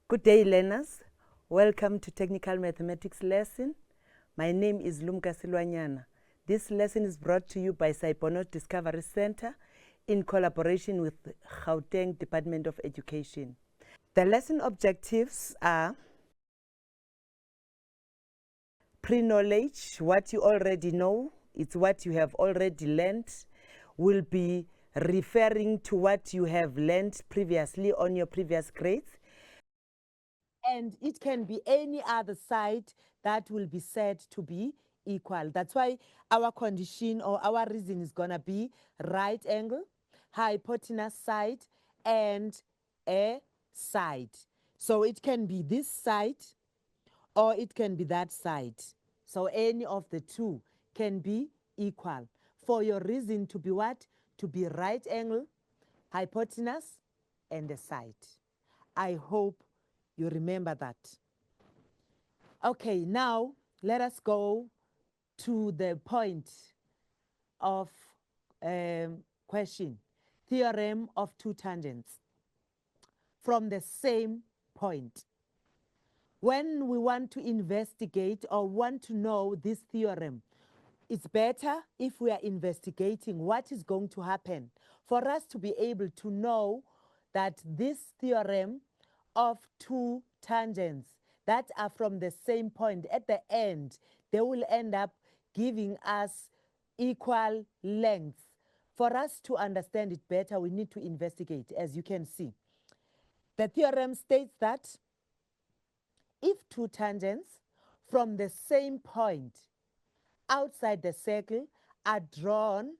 Good day, learners. Welcome to Technical Mathematics lesson. My name is Lumka Silwanyana. This lesson is brought to you by Sci-Bono Discovery Center in collaboration with Gauteng Department of Education. The lesson objectives are pre-knowledge, what you already know. It's what you have already learned. Will be referring to what you have learned previously on your previous grades. And it can be any other side that will be said to be equal. That's why our condition or our reason is going to be right angle, hypotenuse side, and a side. So it can be this side or it can be that side. So any of the two can be equal. For your reason to be what? To be right angle, hypotenuse, and a side. I hope you remember that. Okay, now let us go to the point of question. Theorem of two tangents from the same point. When we want to investigate or want to know this theorem, it's better if we are investigating what is going to happen for us to be able to know that this theorem of two tangents that are from the same point at the end, they will end up giving us equal lengths. For us to understand it better, we need to investigate, as you can see. The theorem states that if two tangents from the same point outside the circle are drawn,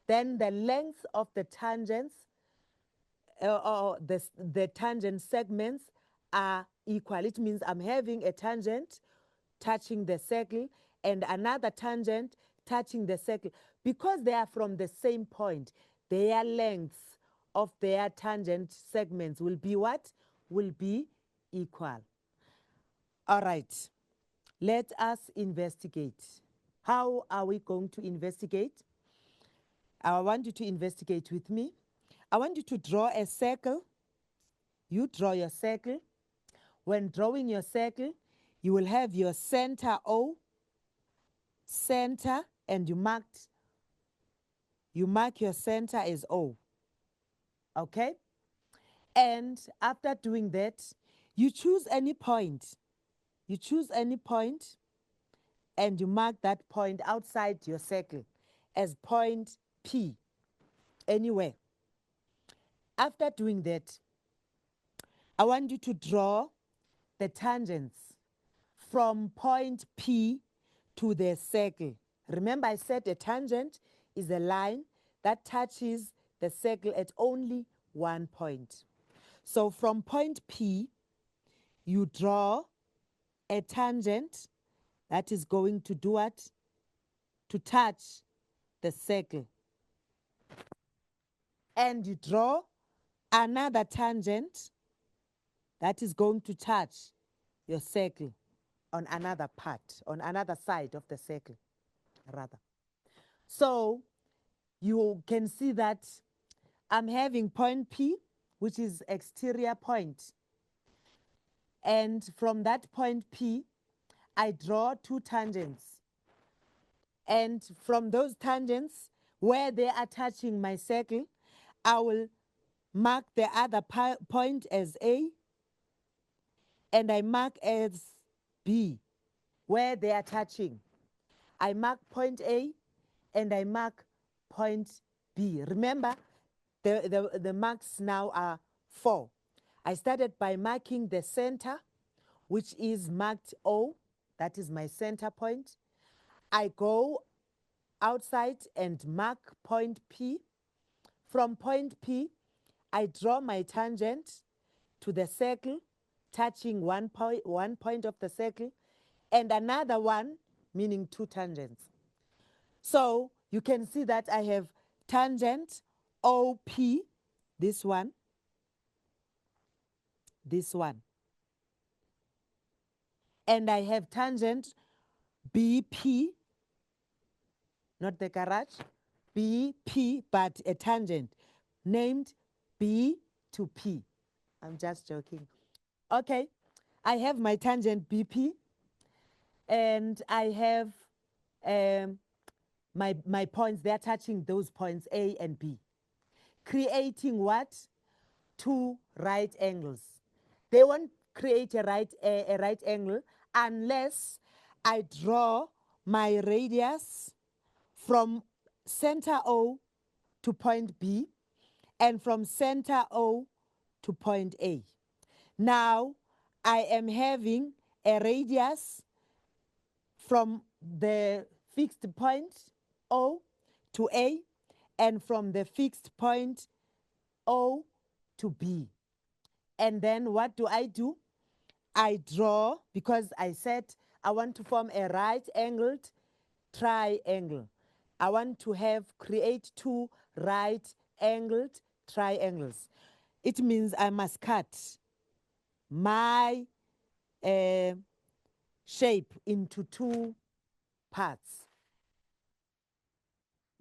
then the length of the tangents or the tangent segments are equal. It means I'm having a tangent touching the circle and another tangent touching the circle. Because they are from the same point, their lengths of their tangent segments will be what? Will be equal. All right, let us investigate. How are we going to investigate? I want you to investigate with me. I want you to draw a circle. You draw your circle. When drawing your circle, you will have your center O, center, and you mark your center as O. Okay? And after doing that, you choose any point. You choose any point and you mark that point outside your circle as point P, anywhere. After doing that, I want you to draw the tangents from point P to the circle. Remember, I said a tangent is a line that touches the circle at only one point. So from point P, you draw a tangent that is going to do what? To touch the circle. And you draw another tangent that is going to touch your circle on another part, on another side of the circle, rather. So you can see that I'm having point P, which is exterior point. And from that point P, I draw two tangents. And from those tangents, where they are touching my circle, I will mark the other point as A, and I mark as B, where they are touching. I mark point A, and I mark point B. Remember, the marks now are 4. I started by marking the center, which is marked O. That is my center point. I go outside and mark point P. From point P, I draw my tangent to the circle, touching one point of the circle, and another one, meaning two tangents. So you can see that I have tangent OP, this one, and I have tangent BP, not the garage, BP, but a tangent named B to P. I'm just joking. Okay, I have my tangent BP, and I have my points. They're touching those points A and B, creating what? Two right angles. They won't create a right angle unless I draw my radius from center O to point B and from center O to point A. Now I am having a radius from the fixed point O to A and from the fixed point O to B. And then what do? I draw, because I said I want to form a right angled triangle. I want to create two right angled triangles. It means I must cut my shape into two parts.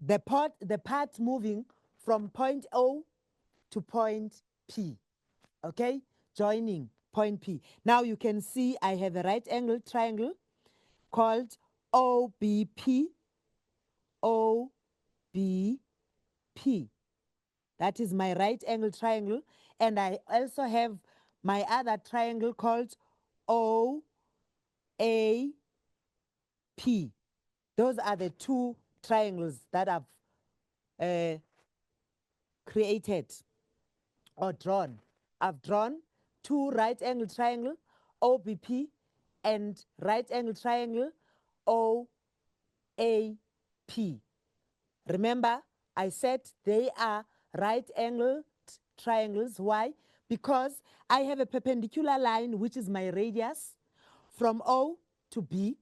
The part moving from point O to point P, okay? Joining point P. Now you can see I have a right angle triangle called OBP, OBP. That is my right angle triangle. And I also have my other triangle called OAP. Those are the two triangles that I've created or drawn. I've drawn two right angle triangle, OBP, and right angle triangle, OAP. Remember, I said they are right angled triangles. Why? Because I have a perpendicular line, which is my radius, from O to B,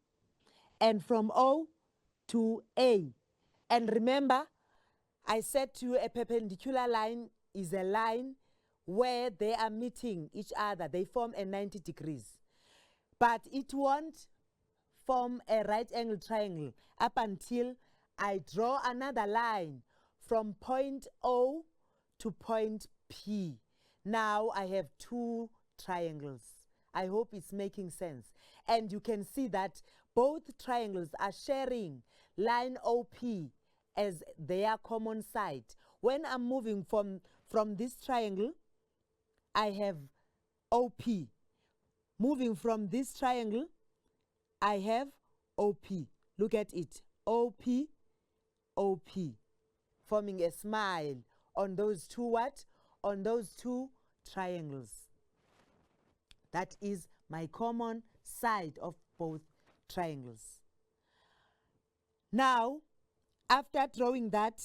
and from O to A. And remember, I said to you a perpendicular line is a line where they are meeting each other. They form a 90 degrees. But it won't form a right angle triangle up until I draw another line from point O to point P. Now I have two triangles. I hope it's making sense. And you can see that both triangles are sharing line OP as their common side. When I'm moving from this triangle, I have OP. Moving from this triangle, I have OP. Look at it. OP, OP. Forming a smile on those two what? On those two triangles. That is my common side of both triangles. Now, after drawing that,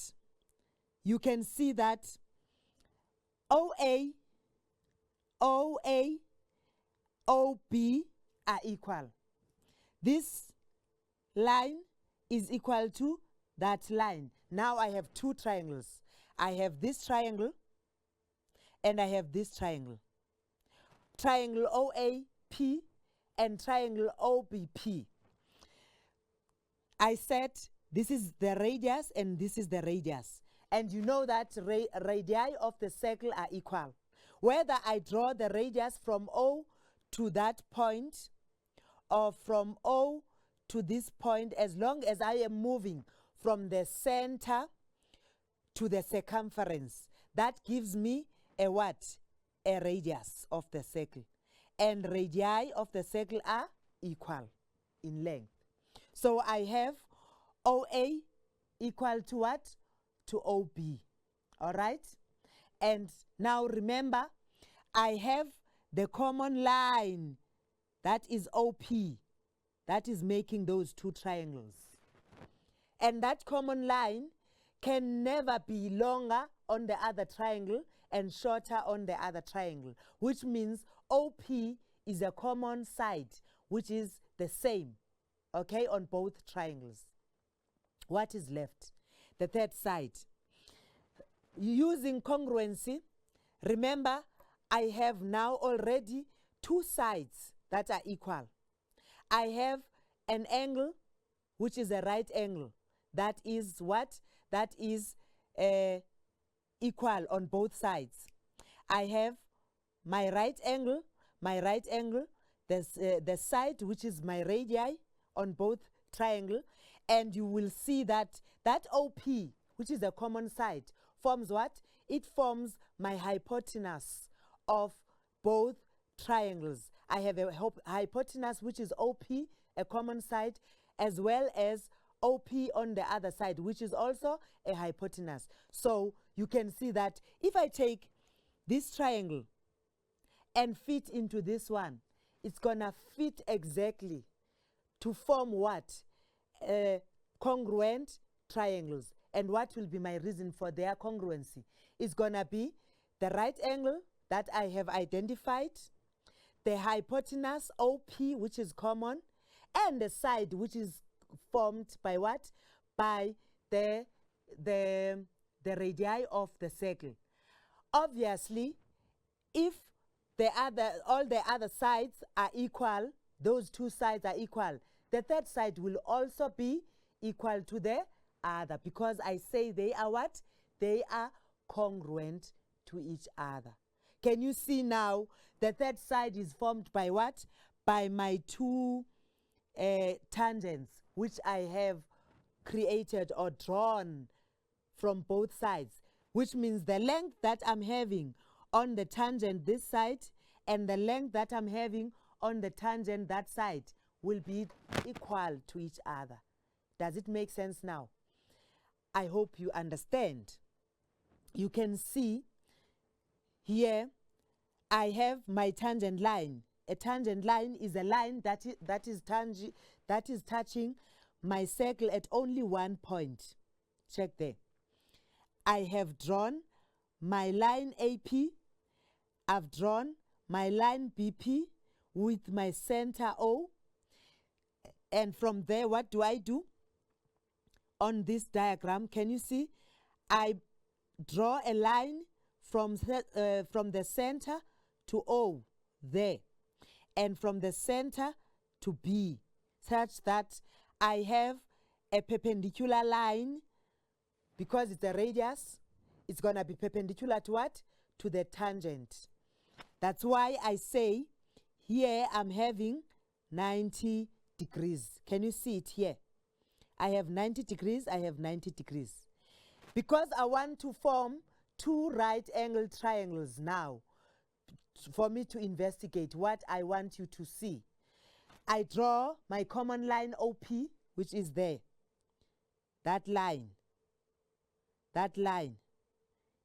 you can see that OA, OA, OB are equal. This line is equal to that line. Now I have two triangles. I have this triangle and I have this triangle. Triangle OAP and triangle OBP. I said this is the radius and this is the radius. And you know that radii of the circle are equal. Whether I draw the radius from O to that point or from O to this point, as long as I am moving from the center to the circumference, that gives me a what? A radius of the circle. And radii of the circle are equal in length. So I have OA equal to what? To OB. All right? And now remember, I have the common line that is OP, that is making those two triangles. And that common line can never be longer on the other triangle and shorter on the other triangle, which means OP is a common side, which is the same, okay, on both triangles. What is left? The third side. Using congruency, remember, I have now already two sides that are equal. I have an angle, which is a right angle. That is what? That is equal on both sides. I have my right angle, my right angle, the side which is my radii on both triangle, and you will see that that OP, which is a common side, forms what? It forms my hypotenuse of both triangles. I have a hypotenuse which is OP, a common side, as well as OP on the other side, which is also a hypotenuse. So you can see that if I take this triangle and fit into this one, it's gonna fit exactly to form what? Congruent triangles. And what will be my reason for their congruency? It's gonna be the right angle that I have identified, the hypotenuse OP, which is common, and the side, which is formed by what? By the radii of the circle. Obviously, if all the other sides are equal, those two sides are equal, the third side will also be equal to the other, because I say they are what? They are congruent to each other. Can you see now the third side is formed by what? By my two tangents, which I have created or drawn from both sides, which means the length that I'm having on the tangent this side and the length that I'm having on the tangent that side will be equal to each other. Does it make sense now? I hope you understand. You can see here I have my tangent line. A tangent line is a line that is touching my circle at only one point. Check there. I have drawn my line AP. I've drawn my line BP with my center O. And from there, what do I do? On this diagram, can you see? I draw a line from the center to O there, and from the center to B, such that I have a perpendicular line. Because it's a radius, it's going to be perpendicular to what? To the tangent. That's why I say here I'm having 90 degrees. Can you see it here? I have 90 degrees, I have 90 degrees. Because I want to form two right angle triangles now, for me to investigate what I want you to see, I draw my common line OP, which is there. That line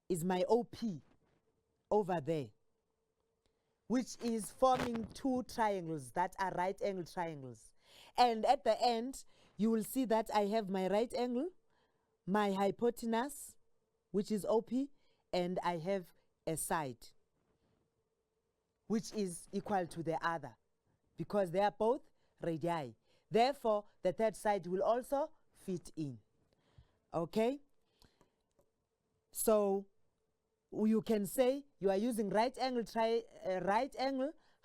is my OP over there, which is forming two triangles that are right angle triangles. And at the end, you will see that I have my right angle, my hypotenuse, which is OP, and I have a side, which is equal to the other, because they are both radii. Therefore, the third side will also fit in. Okay? So you can say you are using right angle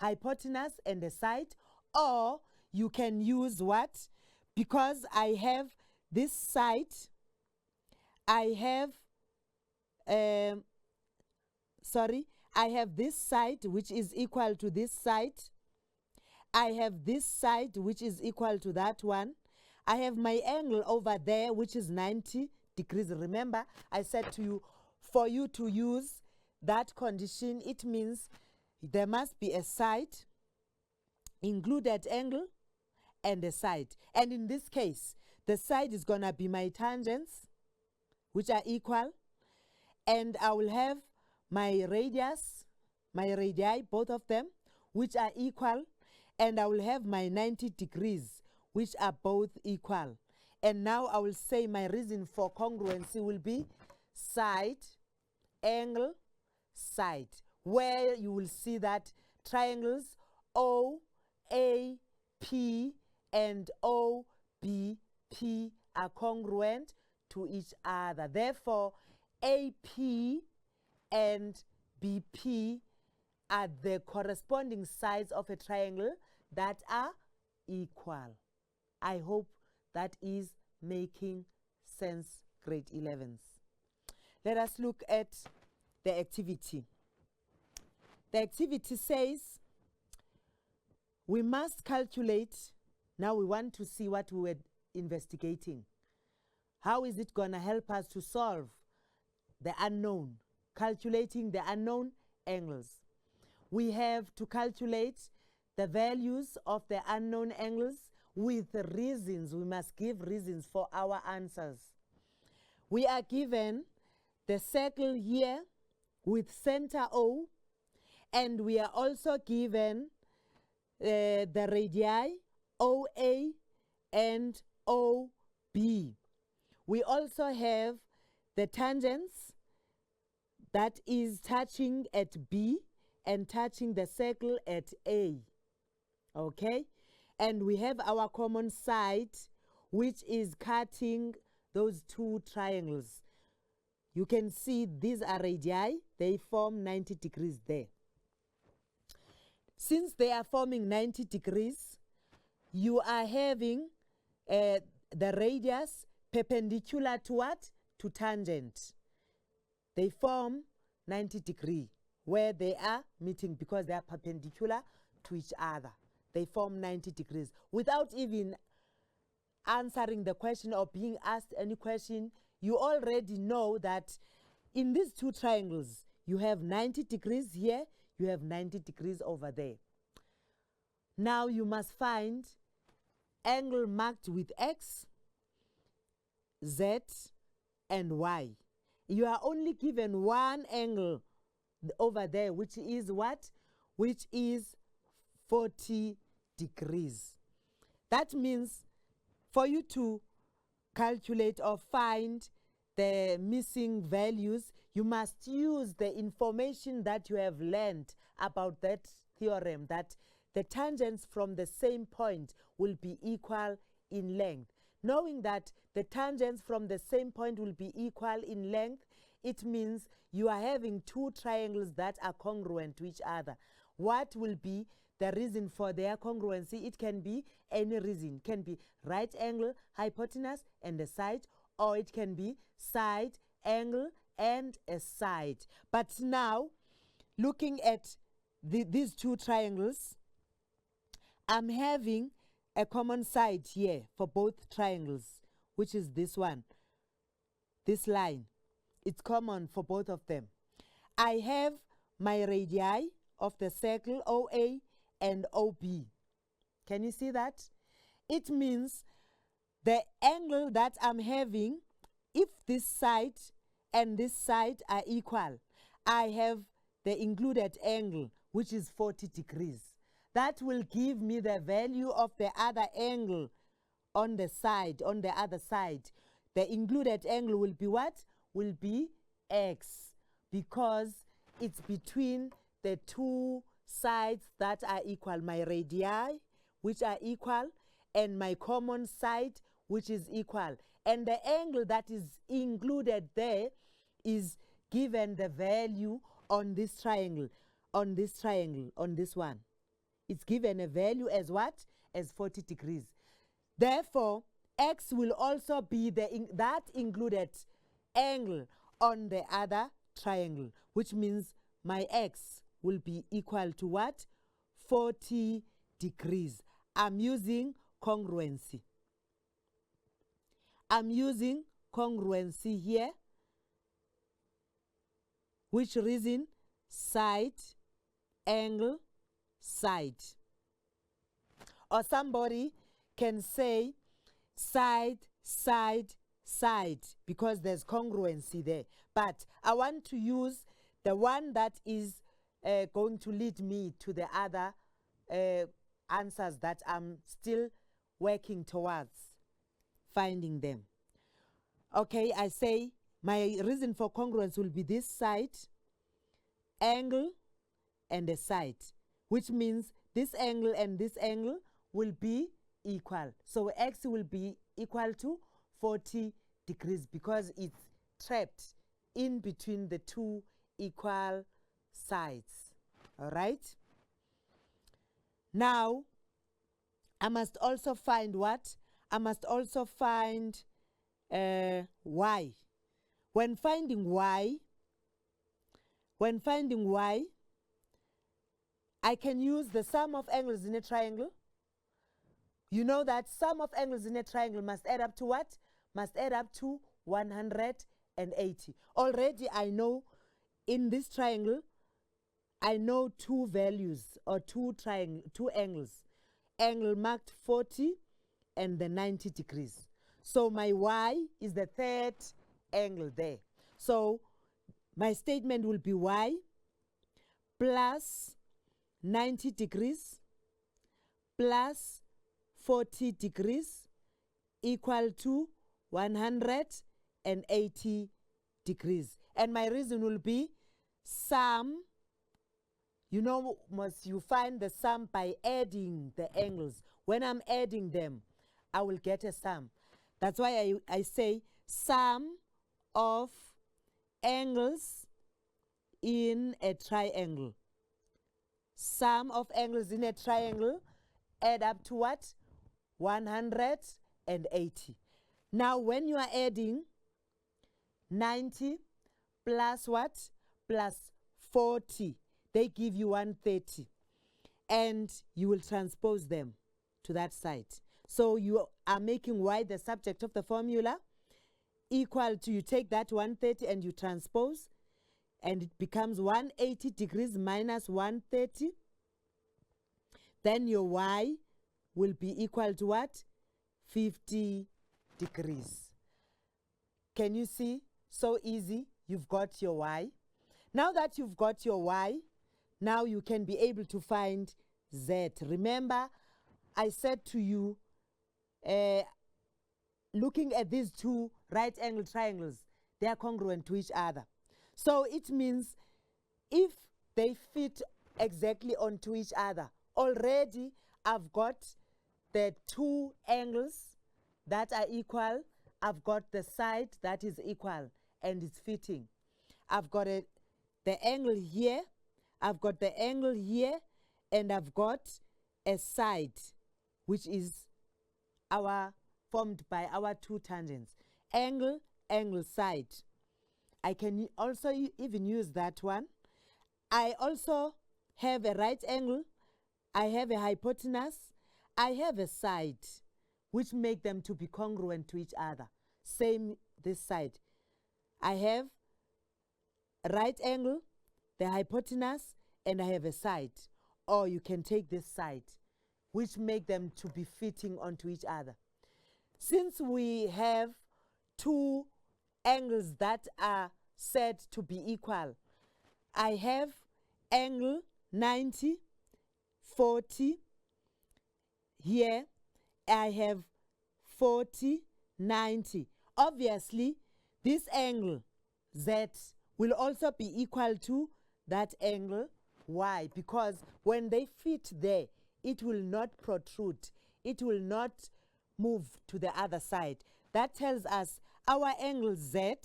hypotenuse and the side, or you can use what? Because I have this side, I have this side which is equal to this side. I have this side which is equal to that one. I have my angle over there which is 90 degrees. Remember, I said to you, for you to use that condition, it means there must be a side, included angle, and a side. And in this case, the side is going to be my tangents, which are equal, and I will have my radius, my radii, both of them, which are equal, and I will have my 90 degrees, which are both equal. And now I will say my reason for congruency will be side, angle, side, where you will see that triangles O, A, P, and O, B, P are congruent to each other. Therefore, AP and BP are the corresponding sides of a triangle that are equal. I hope that is making sense, grade 11s. Let us look at the activity. The activity says, we must calculate. Now we want to see what we were investigating. How is it going to help us to solve the unknown, calculating the unknown angles? We have to calculate the values of the unknown angles with reasons. We must give reasons for our answers. We are given the circle here with center O, and we are also given the radii OA and OB. We also have the tangents that is touching at B and touching the circle at A. Okay? And we have our common side, which is cutting those two triangles. You can see these are radii. They form 90 degrees there. Since they are forming 90 degrees, you are having the radius perpendicular to what? To tangent. They form 90 degree where they are meeting because they are perpendicular to each other. They form 90 degrees. Without even answering the question or being asked any question, you already know that in these two triangles, you have 90 degrees here, you have 90 degrees over there. Now you must find angle marked with X, Z, and Y. You are only given one angle over there, which is what? Which is 40 degrees. That means for you to calculate or find the missing values, you must use the information that you have learned about that theorem, that the tangents from the same point will be equal in length. Knowing that the tangents from the same point will be equal in length, it means you are having two triangles that are congruent to each other. What will be the reason for their congruency? It can be any reason. It can be right angle, hypotenuse, and a side, or it can be side, angle, and a side. But now, looking at these two triangles, I'm having a common side here for both triangles, which is this one, this line. It's common for both of them. I have my radii of the circle OA and OB. Can you see that? It means the angle that I'm having, if this side and this side are equal, I have the included angle, which is 40 degrees. That will give me the value of the other angle on the side, on the other side. The included angle will be what? Will be X, because it's between the two sides that are equal. My radii, which are equal, and my common side, which is equal. And the angle that is included there is given the value on this triangle, on this one. It's given a value as what? As 40 degrees. Therefore, X will also be that included angle on the other triangle, which means my X will be equal to what? 40 degrees. I'm using congruency. I'm using congruency here. Which reason? Side, angle, side. Or somebody can say side, side, side, because there's congruency there. But I want to use the one that is going to lead me to the other answers that I'm still working towards finding them. Okay, I say my reason for congruence will be this side, angle, and a side, which means this angle and this angle will be equal. So X will be equal to 40 degrees because it's trapped in between the two equal sides. All right? Now, I must also find what? I must also find Y. When finding Y, I can use the sum of angles in a triangle. You know that sum of angles in a triangle must add up to what? Must add up to 180. Already I know in this triangle, I know two values or two angles. Angle marked 40 and the 90 degrees. So my y is the third angle there. So my statement will be y plus 90 degrees plus 40 degrees equal to 180 degrees. And my reason will be sum. You know, must you find the sum by adding the angles. When I'm adding them, I will get a sum. That's why I say sum of angles in a triangle. Sum of angles in a triangle add up to what? 180. Now when you are adding 90 plus what? Plus 40. They give you 130. And you will transpose them to that side. So you are making y the subject of the formula equal to, you take that 130 and you transpose, and it becomes 180 degrees minus 130. Then your y will be equal to what? 50 degrees. Can you see? So easy. You've got your y. Now that you've got your y, now you can be able to find z. Remember, I said to you, looking at these two right angle triangles, they are congruent to each other. So it means if they fit exactly onto each other, already I've got the two angles that are equal. I've got the side that is equal and it's fitting. I've got the angle here, I've got the angle here, and I've got a side which is formed by our two tangents. Angle, angle, side. I can also even use that one. I also have a right angle, I have a hypotenuse, I have a side, which make them to be congruent to each other. Same this side. I have a right angle, the hypotenuse, and I have a side. Or you can take this side, which make them to be fitting onto each other. Since we have two angles that are said to be equal, I have angle 90, 40. Here I have 40, 90. Obviously, this angle Z will also be equal to that angle Y, because when they fit there, it will not protrude. It will not move to the other side. That tells us our angle Z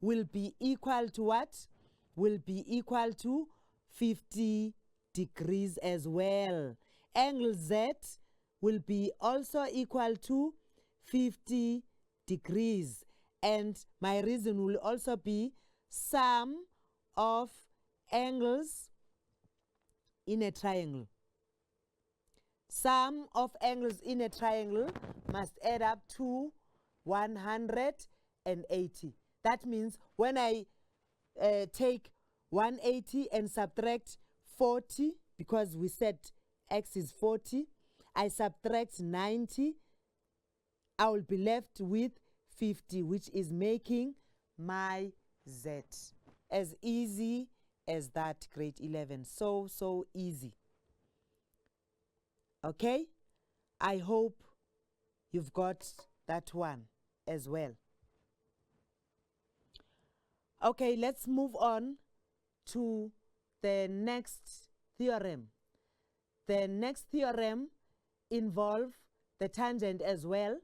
will be equal to what? Will be equal to 50 degrees as well. Angle Z will be also equal to 50 degrees. And my reason will also be sum of angles in a triangle. Sum of angles in a triangle must add up to 180. That means when I take 180 and subtract 40, because we said x is 40, I subtract 90, I will be left with 50, which is making my Z. As easy as that, grade 11. So easy. Okay? I hope you've got that one as well. Okay, let's move on to the next theorem. The next theorem involves the tangent as well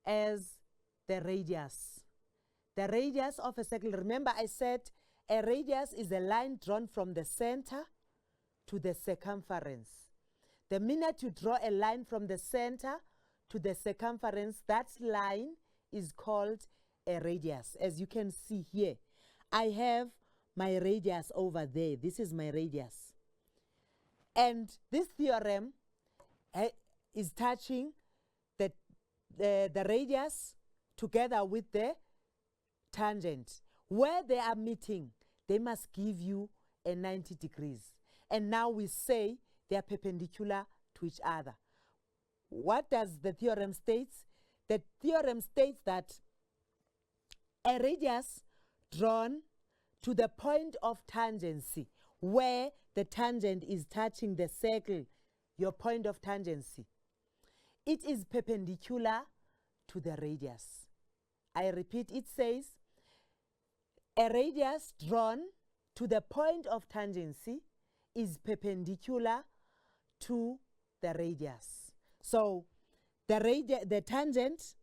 as the radius. The radius of a circle, remember I said a radius is a line drawn from the center to the circumference. The minute you draw a line from the center to the circumference, that line is called a radius. As you can see here, I have my radius over there. This is my radius. And this theorem is touching the radius together with the tangent. Where they are meeting, they must give you a 90 degrees. And now we say they are perpendicular to each other. What does the theorem state? The theorem states that a radius drawn to the point of tangency, where the tangent is touching the circle, your point of tangency, it is perpendicular to the radius. I repeat, it says a radius drawn to the point of tangency is perpendicular to the radius. So the tangent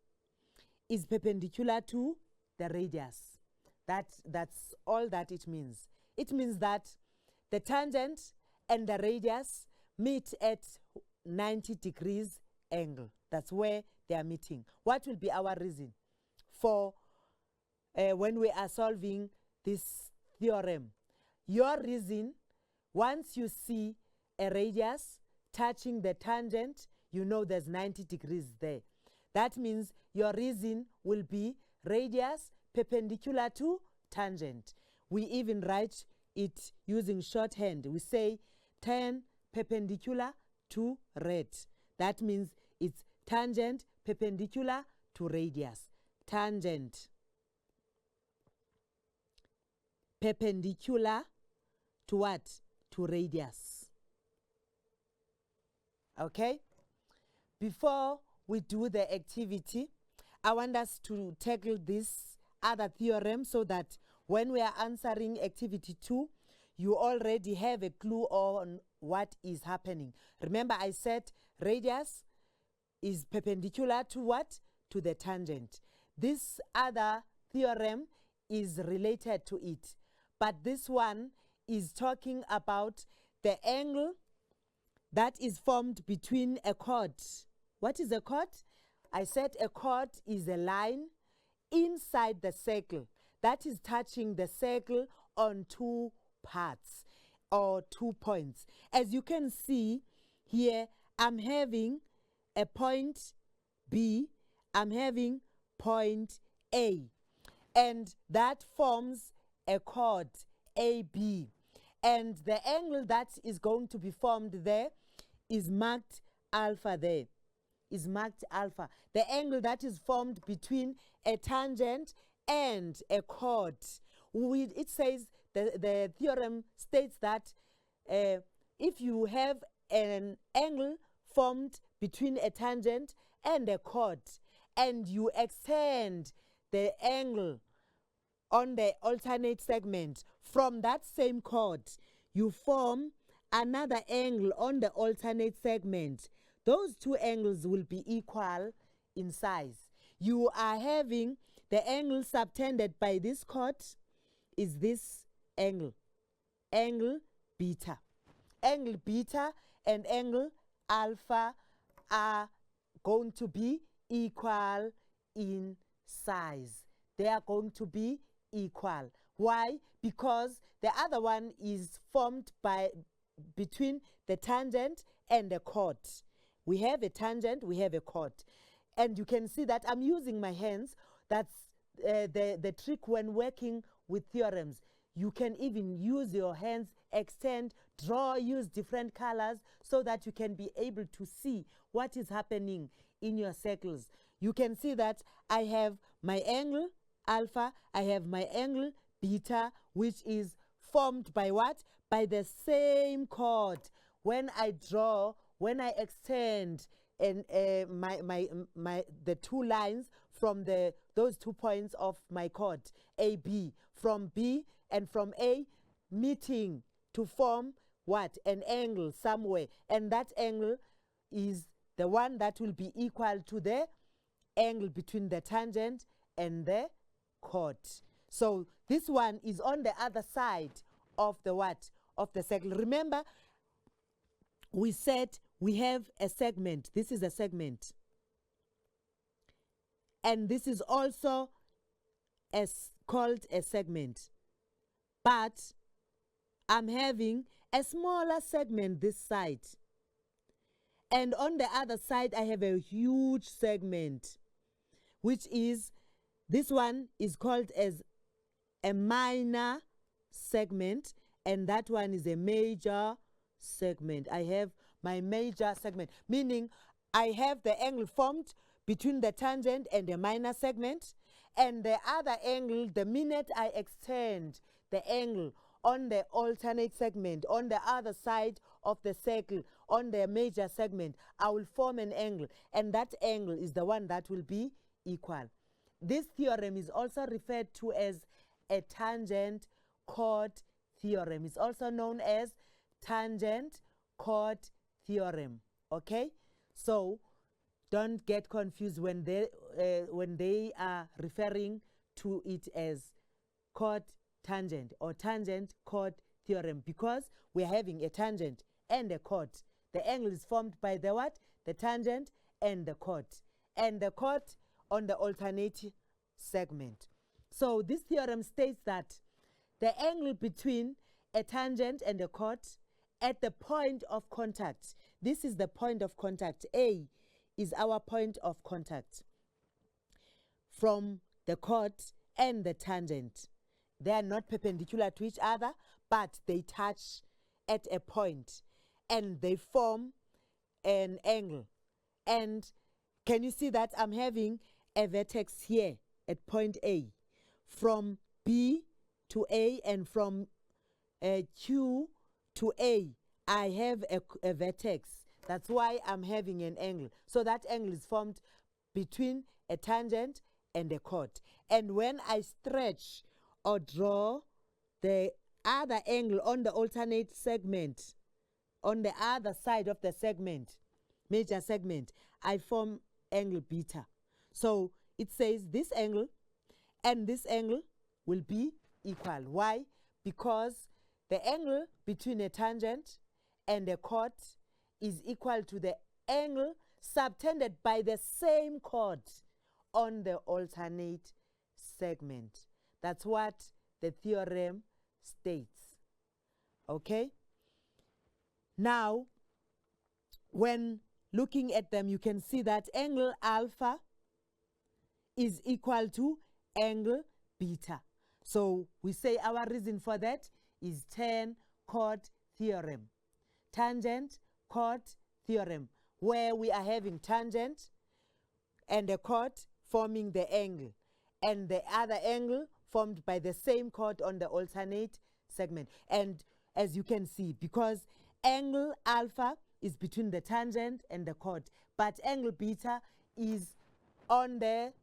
is perpendicular to the radius. That's all that it means. It means that the tangent and the radius meet at 90 degrees angle. That's where they are meeting. What will be our reason for when we are solving this theorem? Your reason, once you see a radius touching the tangent, you know there's 90 degrees there. That means your reason will be radius perpendicular to tangent. We even write it using shorthand. We say tan perpendicular to rad. That means it's tangent perpendicular to radius. Tangent perpendicular to what? To radius. Okay? Before we do the activity, I want us to tackle this other theorem so that when we are answering activity 2, you already have a clue on what is happening. Remember, I said radius is perpendicular to what? To the tangent. This other theorem is related to it. But this one is talking about the angle that is formed between a chord. What is a chord? I said a chord is a line inside the circle that is touching the circle on two parts or 2 points. As you can see here, I'm having a point B, I'm having point A, and that forms a chord AB. And the angle that is going to be formed there is marked alpha there. Is marked alpha. The angle that is formed between a tangent and a chord. It says, the theorem states that if you have an angle formed between a tangent and a chord, and you extend the angle on the alternate segment from that same chord, you form another angle on the alternate segment. Those two angles will be equal in size. You are having the angle subtended by this chord is this angle, angle beta. Angle beta and angle alpha are going to be equal in size. They are going to be equal. Why? Because the other one is formed between the tangent and the chord. We have a tangent, we have a chord. And you can see that I'm using my hands. That's the trick when working with theorems. You can even use your hands, extend, draw, use different colors so that you can be able to see what is happening in your circles. You can see that I have my angle alpha, I have my angle beta, which is formed by what? By the same chord. When I draw, when I extend and the two lines from those 2 points of my chord, AB, from B and from A, meeting to form what? An angle somewhere. And that angle is the one that will be equal to the angle between the tangent and the chord. So this one is on the other side of the what? Of the circle. Remember, we said we have a segment. This is a segment. And this is also called a segment. But I'm having a smaller segment this side. And on the other side, I have a huge segment, which is, this one is called as a minor segment, and that one is a major segment. I have my major segment, meaning I have the angle formed between the tangent and the minor segment, and the other angle, the minute I extend the angle on the alternate segment, on the other side of the circle, on the major segment, I will form an angle, and that angle is the one that will be equal. This theorem is also referred to as a tangent chord theorem. It's also known as tangent chord theorem. Okay, so don't get confused when they are referring to it as chord tangent or tangent chord theorem, because we're having a tangent and a chord. The angle is formed by the what? The tangent and the chord on the alternate segment. So this theorem states that the angle between a tangent and a chord at the point of contact, this is the point of contact, A is our point of contact from the chord and the tangent. They are not perpendicular to each other, but they touch at a point and they form an angle. And can you see that I'm having a vertex here at point A? From B to A and from Q to A, I have a vertex. That's why I'm having an angle. So that angle is formed between a tangent and a chord. And when I stretch or draw the other angle on the alternate segment, on the other side of the segment, major segment, I form angle beta. So it says this angle and this angle will be equal. Why? Because the angle between a tangent and a chord is equal to the angle subtended by the same chord on the alternate segment. That's what the theorem states. Okay? Now, when looking at them, you can see that angle alpha is equal to angle beta. So we say our reason for that is tan chord theorem. Tangent chord theorem, where we are having tangent and a chord forming the angle, and the other angle formed by the same chord on the alternate segment. And as you can see, because angle alpha is between the tangent and the chord, but angle beta is on the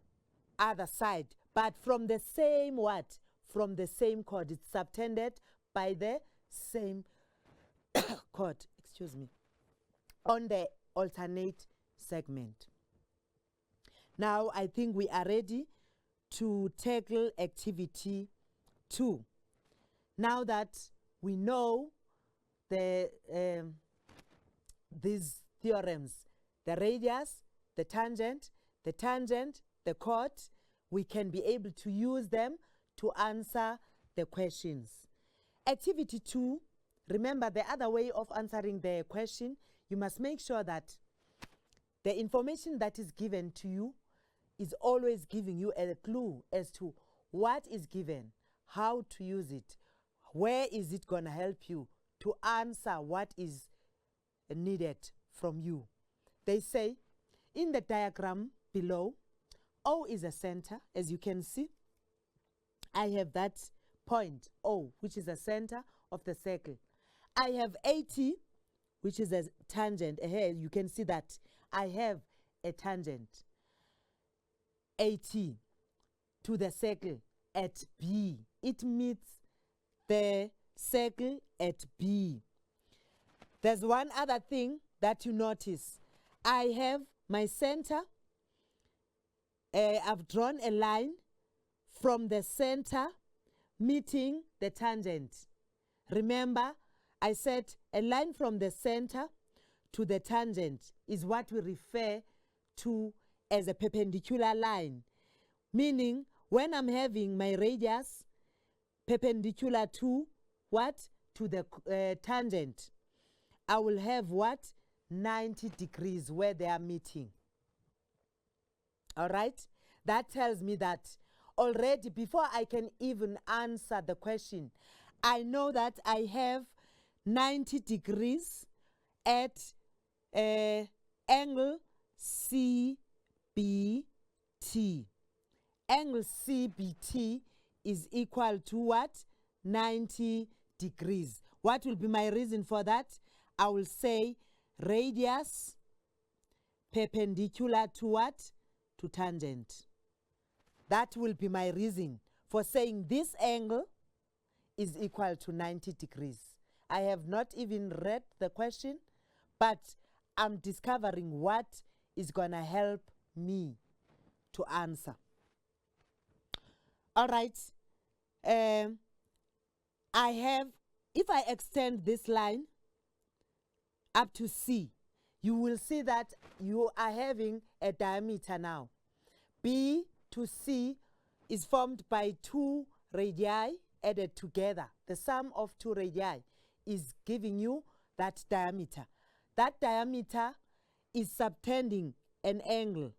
other side, but from the same what? From the same chord. It's subtended by the same chord, excuse me, on the alternate segment. Now I think we are ready to tackle activity 2. Now that we know these theorems, the radius, the tangent, the chord, we can be able to use them to answer the questions. Activity 2, remember the other way of answering the question, you must make sure that the information that is given to you is always giving you a clue as to what is given, how to use it, where is it going to help you to answer what is needed from you. They say in the diagram below, O is a center, as you can see. I have that point O, which is the center of the circle. I have AT, which is a tangent. Here you can see that I have a tangent AT to the circle at B. It meets the circle at B. There's one other thing that you notice. I have my center. I've drawn a line from the center meeting the tangent. Remember, I said a line from the center to the tangent is what we refer to as a perpendicular line. Meaning, when I'm having my radius perpendicular to what? to the tangent, I will have what? 90 degrees where they are meeting. All right? That tells me that already before I can even answer the question, I know that I have 90 degrees at angle CBT. Angle CBT is equal to what? 90 degrees. What will be my reason for that? I will say radius perpendicular to what? To tangent. That will be my reason for saying this angle is equal to 90 degrees. I have not even read the question, but I'm discovering what is going to help me to answer. All right. I have, if I extend this line up to C, you will see that you are having a diameter now. B to C is formed by two radii added together. The sum of two radii is giving you that diameter. That diameter is subtending an angle,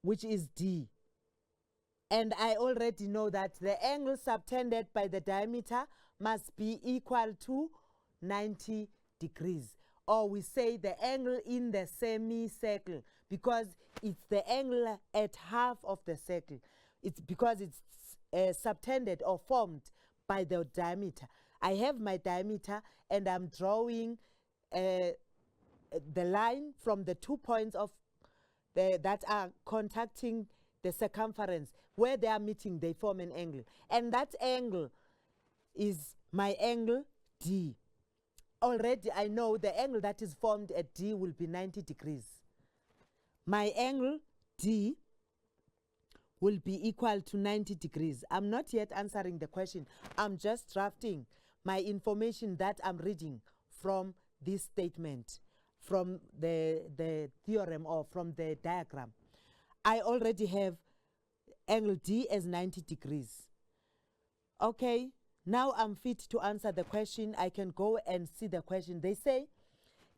which is D. And I already know that the angle subtended by the diameter must be equal to 90 degrees. Or we say the angle in the semicircle, because it's the angle at half of the circle. It's because it's subtended or formed by the diameter. I have my diameter and I'm drawing the line from the 2 points of that are contacting the circumference. Where they are meeting, they form an angle. And that angle is my angle D. Already I know the angle that is formed at D will be 90 degrees. My angle D will be equal to 90 degrees. I'm not yet answering the question. I'm just drafting my information that I'm reading from this statement, from the theorem or from the diagram. I already have angle D as 90 degrees. Okay, now I'm fit to answer the question. I can go and see the question. They say,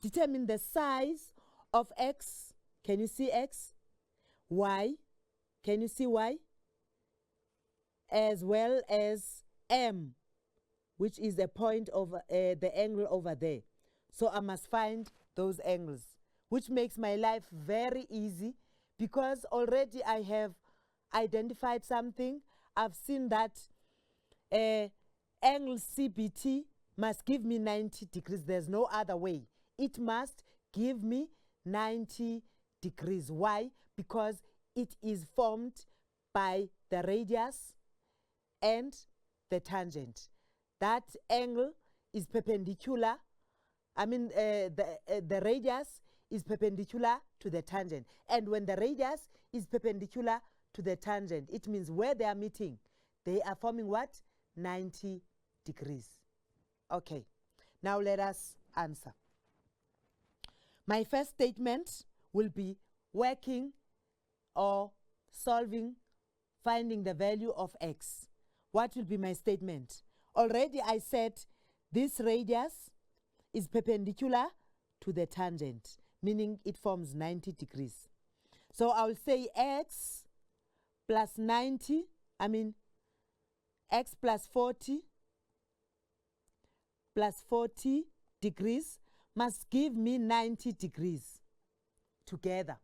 determine the size of X. Can you see X? Y. Can you see Y? As well as M, which is a point of the angle over there. So I must find those angles, which makes my life very easy because already I have identified something. I've seen that angle CBT must give me 90 degrees. There's no other way. It must give me 90 degrees. Why? Because it is formed by the radius and the tangent. That angle is perpendicular. The radius is perpendicular to the tangent. And when the radius is perpendicular to the tangent, it means where they are meeting, they are forming what? 90 degrees. Okay, now let us answer. My first statement will be working or solving, finding the value of X. What will be my statement? Already I said this radius is perpendicular to the tangent, meaning it forms 90 degrees. So I will say X plus 90, X plus 40 degrees must give me 90 degrees together.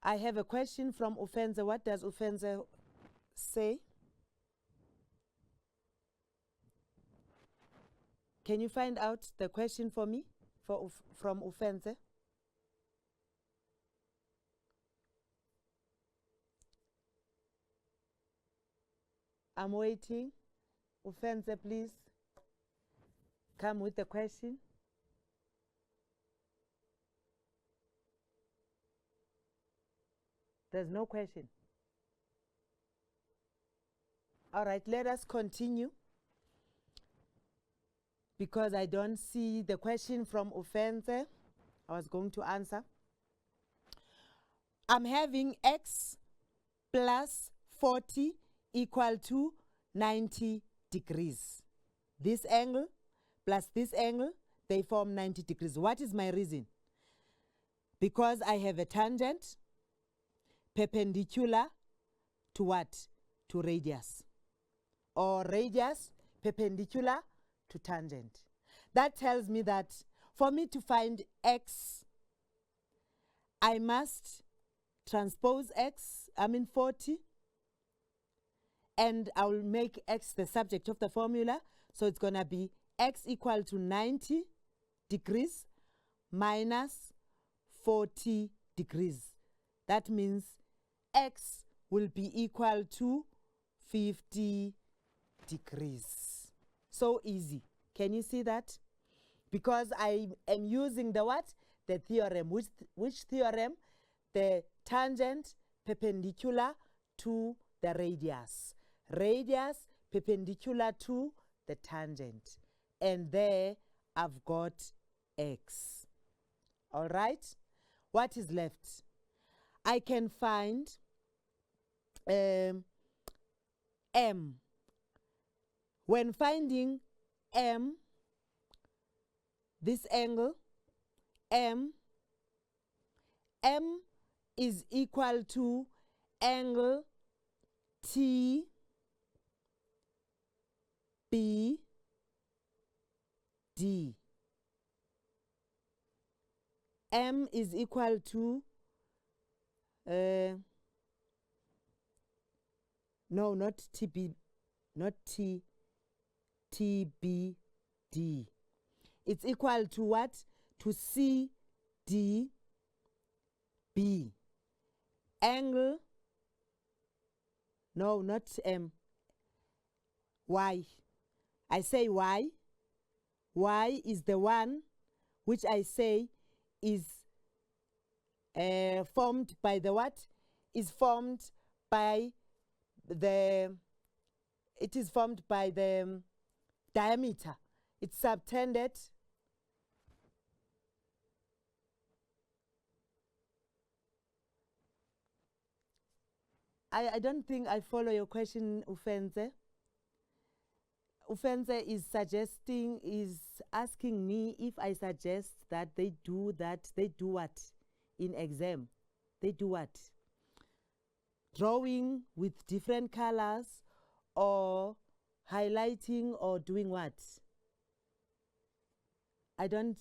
I have a question from Ufenze. What does Ufenze say? Can you find out the question for me from Ufenze? I'm waiting. Ufenze, please come with the question. There's no question. All right, let us continue because I don't see the question from Ufenze. I was going to answer. I'm having X plus 40 equal to 90 degrees. This angle plus this angle, they form 90 degrees. What is my reason? Because I have a tangent perpendicular to what? To radius. Or radius perpendicular to tangent. That tells me that for me to find x, I must transpose x, 40, and I will make x the subject of the formula. So it's going to be x equal to 90 degrees minus 40 degrees. That means x will be equal to 50 degrees. So easy. Can you see that? Because I am using the what? The theorem. Which theorem? The tangent perpendicular to the radius. Radius perpendicular to the tangent. And there I've got x. All right? What is left? I can find m. When finding m, this angle, m is equal to angle T B D. M is equal to no, not TB, not TBD. It's equal to what? To CDB. Angle, no, not M. Y. I say Y. Y is the one which I say is formed by the what? Is formed by the, it is formed by the diameter. It's subtended. I don't think I follow your question, Ufenze. Ufenze is asking me if I suggest that, they do what in exam? They do what? Drawing with different colors or highlighting or doing what? I don't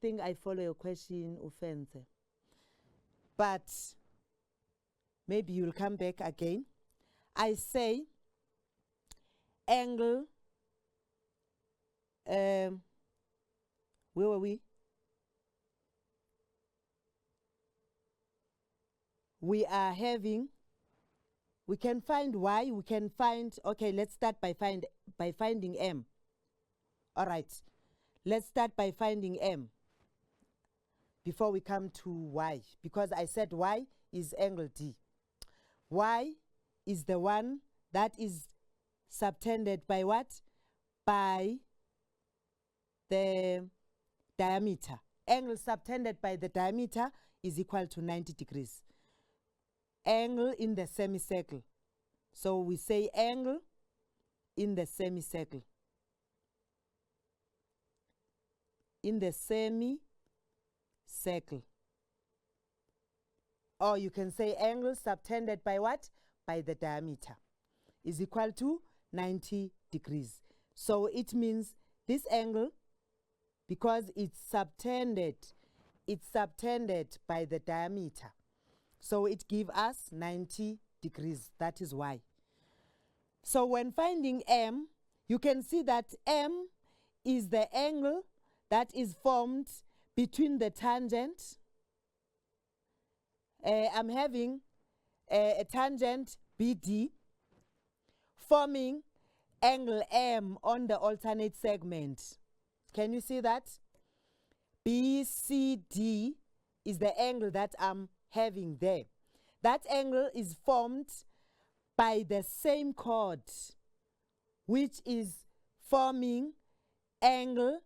think I follow your question, Ufenze. But maybe you'll come back again. I say angle, where were we? We are having, we can find y, we can find, okay, let's start by finding m. All right, let's start by finding m before we come to y, because I said y is angle D. Y is the one that is subtended by what? By the diameter. Angle subtended by the diameter is equal to 90 degrees. Angle in the semicircle. So we say angle in the semicircle. In the semicircle. Or you can say angle subtended by what? By the diameter is equal to 90 degrees. So it means this angle, because it's subtended by the diameter. So it gives us 90 degrees. That is why. So when finding m, you can see that m is the angle that is formed between the tangent. I'm having a tangent BD forming angle M on the alternate segment. Can you see that? BCD is the angle that I'm having there. That angle is formed by the same chord, which is forming angle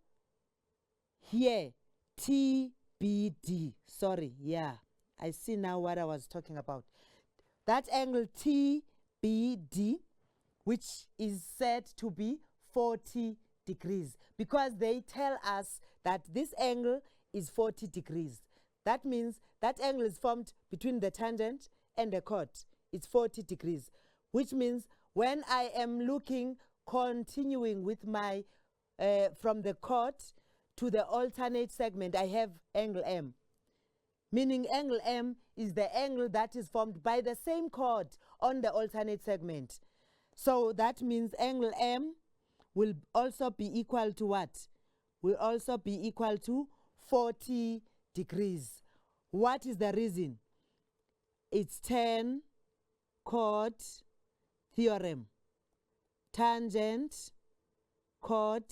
here, TBD. Sorry, yeah. I see now what I was talking about. That angle TBD which is said to be 40 degrees, because they tell us that this angle is 40 degrees. That means that angle is formed between the tangent and the chord. It's 40 degrees, which means when I am looking, continuing with my, from the chord to the alternate segment, I have angle M. Meaning angle M is the angle that is formed by the same chord on the alternate segment. So that means angle M will also be equal to what? Will also be equal to 40 degrees. What is the reason? It's tan chord theorem. Tangent chord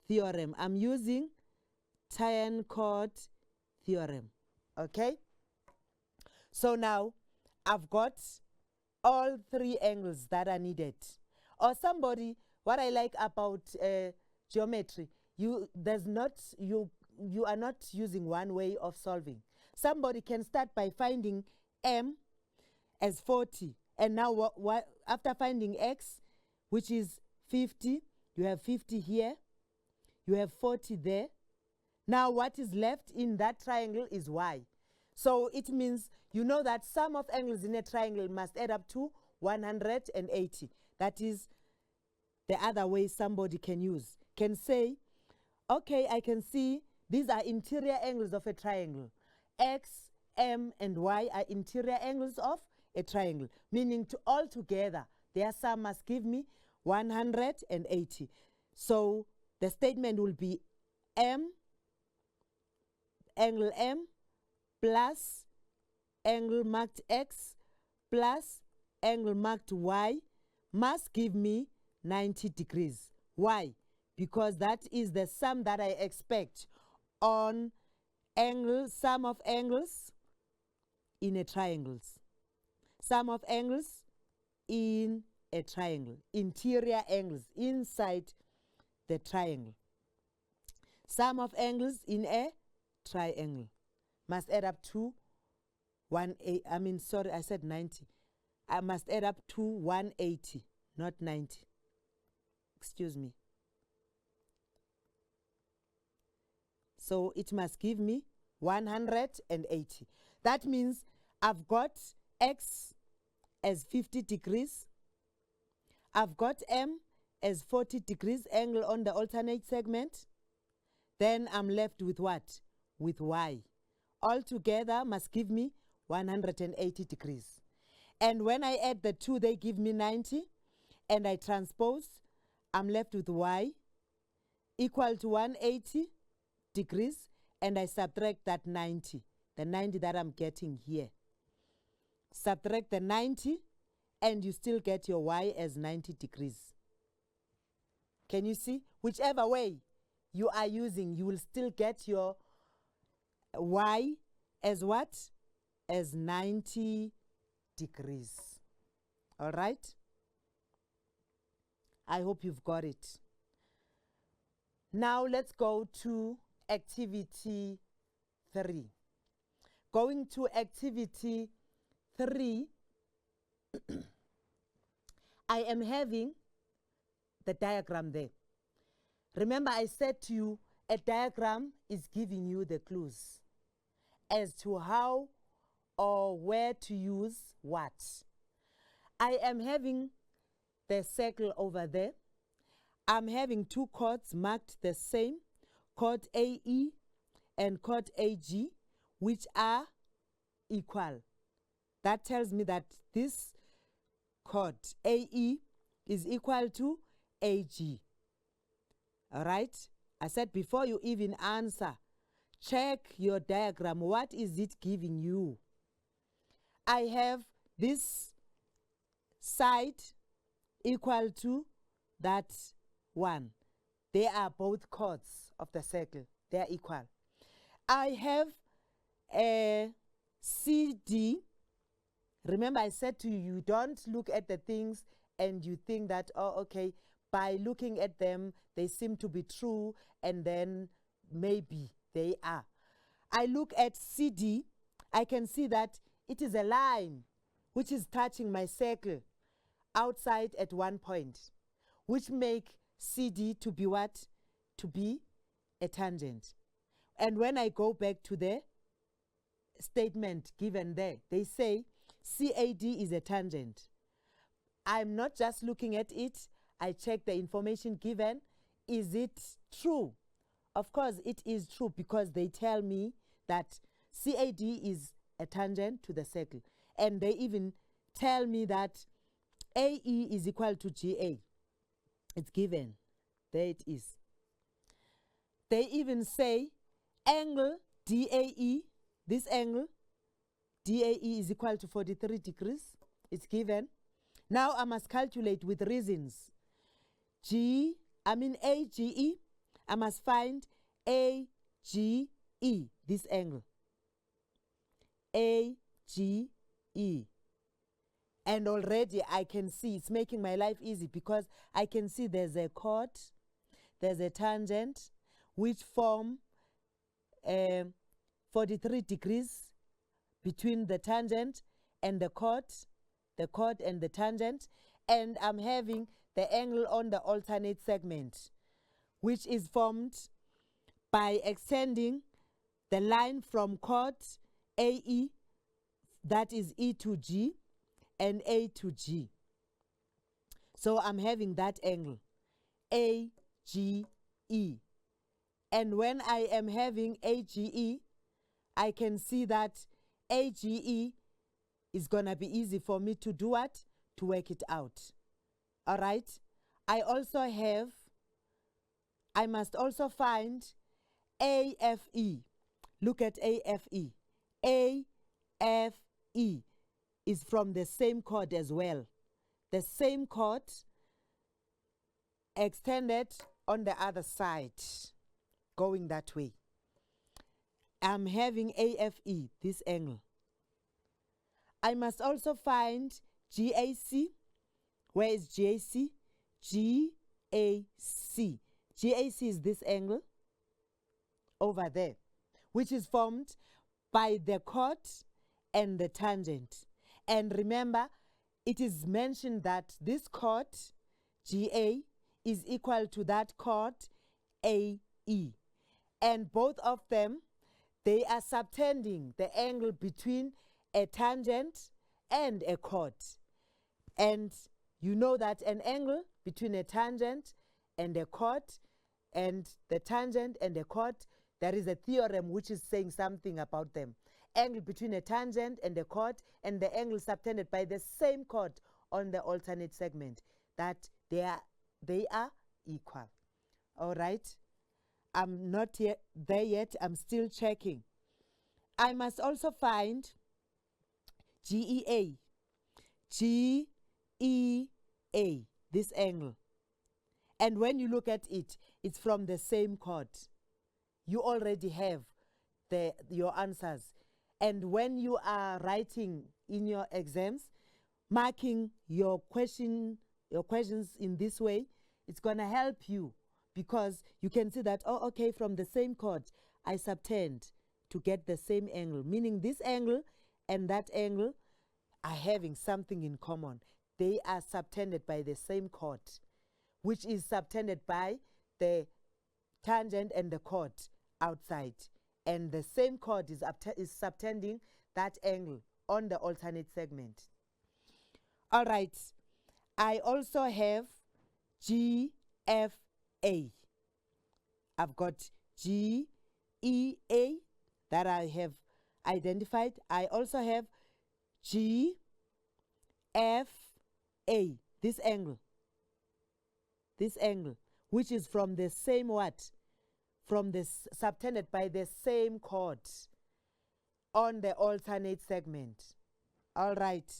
theorem. I'm using tan chord theorem. Okay? So now I've got all three angles that are needed. Or somebody, what I like about geometry, you are not using one way of solving. Somebody can start by finding M as 40, and now after finding X, which is 50, you have 50 here, you have 40 there. Now what is left in that triangle is Y. So it means you know that sum of angles in a triangle must add up to 180. That is the other way somebody can say, okay, I can see these are interior angles of a triangle. X, M, and Y are interior angles of a triangle, meaning all together their sum must give me 180. So the statement will be angle M plus angle marked X plus angle marked Y must give me 90 degrees. Why? Because that is the sum that I expect on sum of angles in a triangle. Sum of angles in a triangle. Interior angles inside the triangle. Sum of angles in a triangle must add up to 90. I must add up to 180, not 90. Excuse me. So it must give me 180. That means I've got X as 50 degrees. I've got M as 40 degrees angle on the alternate segment. Then I'm left with what? With Y. Altogether must give me 180 degrees. And when I add the two, they give me 90. And I transpose, I'm left with Y equal to 180 degrees. And I subtract that 90, the 90 that I'm getting here. Subtract the 90, and you still get your Y as 90 degrees. Can you see? Whichever way you are using, you will still get your Y as what? As 90 degrees. All right? I hope you've got it. Now let's go to activity 3. Going to activity 3, I am having the diagram there. Remember, I said to you, a diagram is giving you the clues as to how or where to use what. I am having the circle over there. I'm having two chords marked the same, chord AE and chord AG, which are equal. That tells me that this chord AE is equal to AG. All right? I said before you even answer, check your diagram. What is it giving you? I have this side equal to that one. They are both chords of the circle. They are equal. I have a CD. Remember, I said to you, you don't look at the things and you think that, oh, okay, by looking at them, they seem to be true, and then maybe they are. I look at CD, I can see that it is a line which is touching my circle. outside at one point, which make CD to be what? To be a tangent. And when I go back to the statement given there, they say CAD is a tangent. I'm not just looking at it, I check the information given. Is it true? Of course it is true, because they tell me that CAD is a tangent to the circle. And they even tell me that AE is equal to GA. It's given. There it is. They even say angle DAE, this angle, DAE is equal to 43 degrees. It's given. Now I must calculate with reasons. AGE, I must find AGE, this angle. AGE. And already I can see it's making my life easy, because I can see there's a chord, there's a tangent, which form 43 degrees between the tangent and the chord and the tangent, and I'm having the angle on the alternate segment, which is formed by extending the line from chord AE, that is E to G, and A to G. So I'm having that angle, AGE. And when I am having AGE, I can see that AGE is going to be easy for me to do what? To work it out. All right? I must also find AFE. Look at AFE. AFE is from the same chord as well. The same chord extended on the other side, going that way. I'm having AFE, this angle. I must also find GAC. Where is GAC? GAC. GAC is this angle over there, which is formed by the chord and the tangent. And remember, it is mentioned that this chord, GA, is equal to that chord, AE. And both of them, they are subtending the angle between a tangent and a chord. And you know that an angle between a tangent and a chord, and the tangent and the chord, there is a theorem which is saying something about them. Angle between a tangent and a chord, and the angle subtended by the same chord on the alternate segment, that they are equal. All right? I'm not yet there yet. I'm still checking. I must also find GEA. GEA, this angle. And when you look at it, it's from the same chord. You already have your answers. And when you are writing in your exams, marking your questions in this way, it's going to help you, because you can see that, oh, okay, from the same chord, I subtend to get the same angle, meaning this angle and that angle are having something in common. They are subtended by the same chord, which is subtended by the tangent and the chord outside. And the same chord is subtending that angle on the alternate segment. All right. I also have GFA. I've got GEA that I have identified. I also have GFA, this angle, which is from the same what? From the subtended by the same chord on the alternate segment. All right.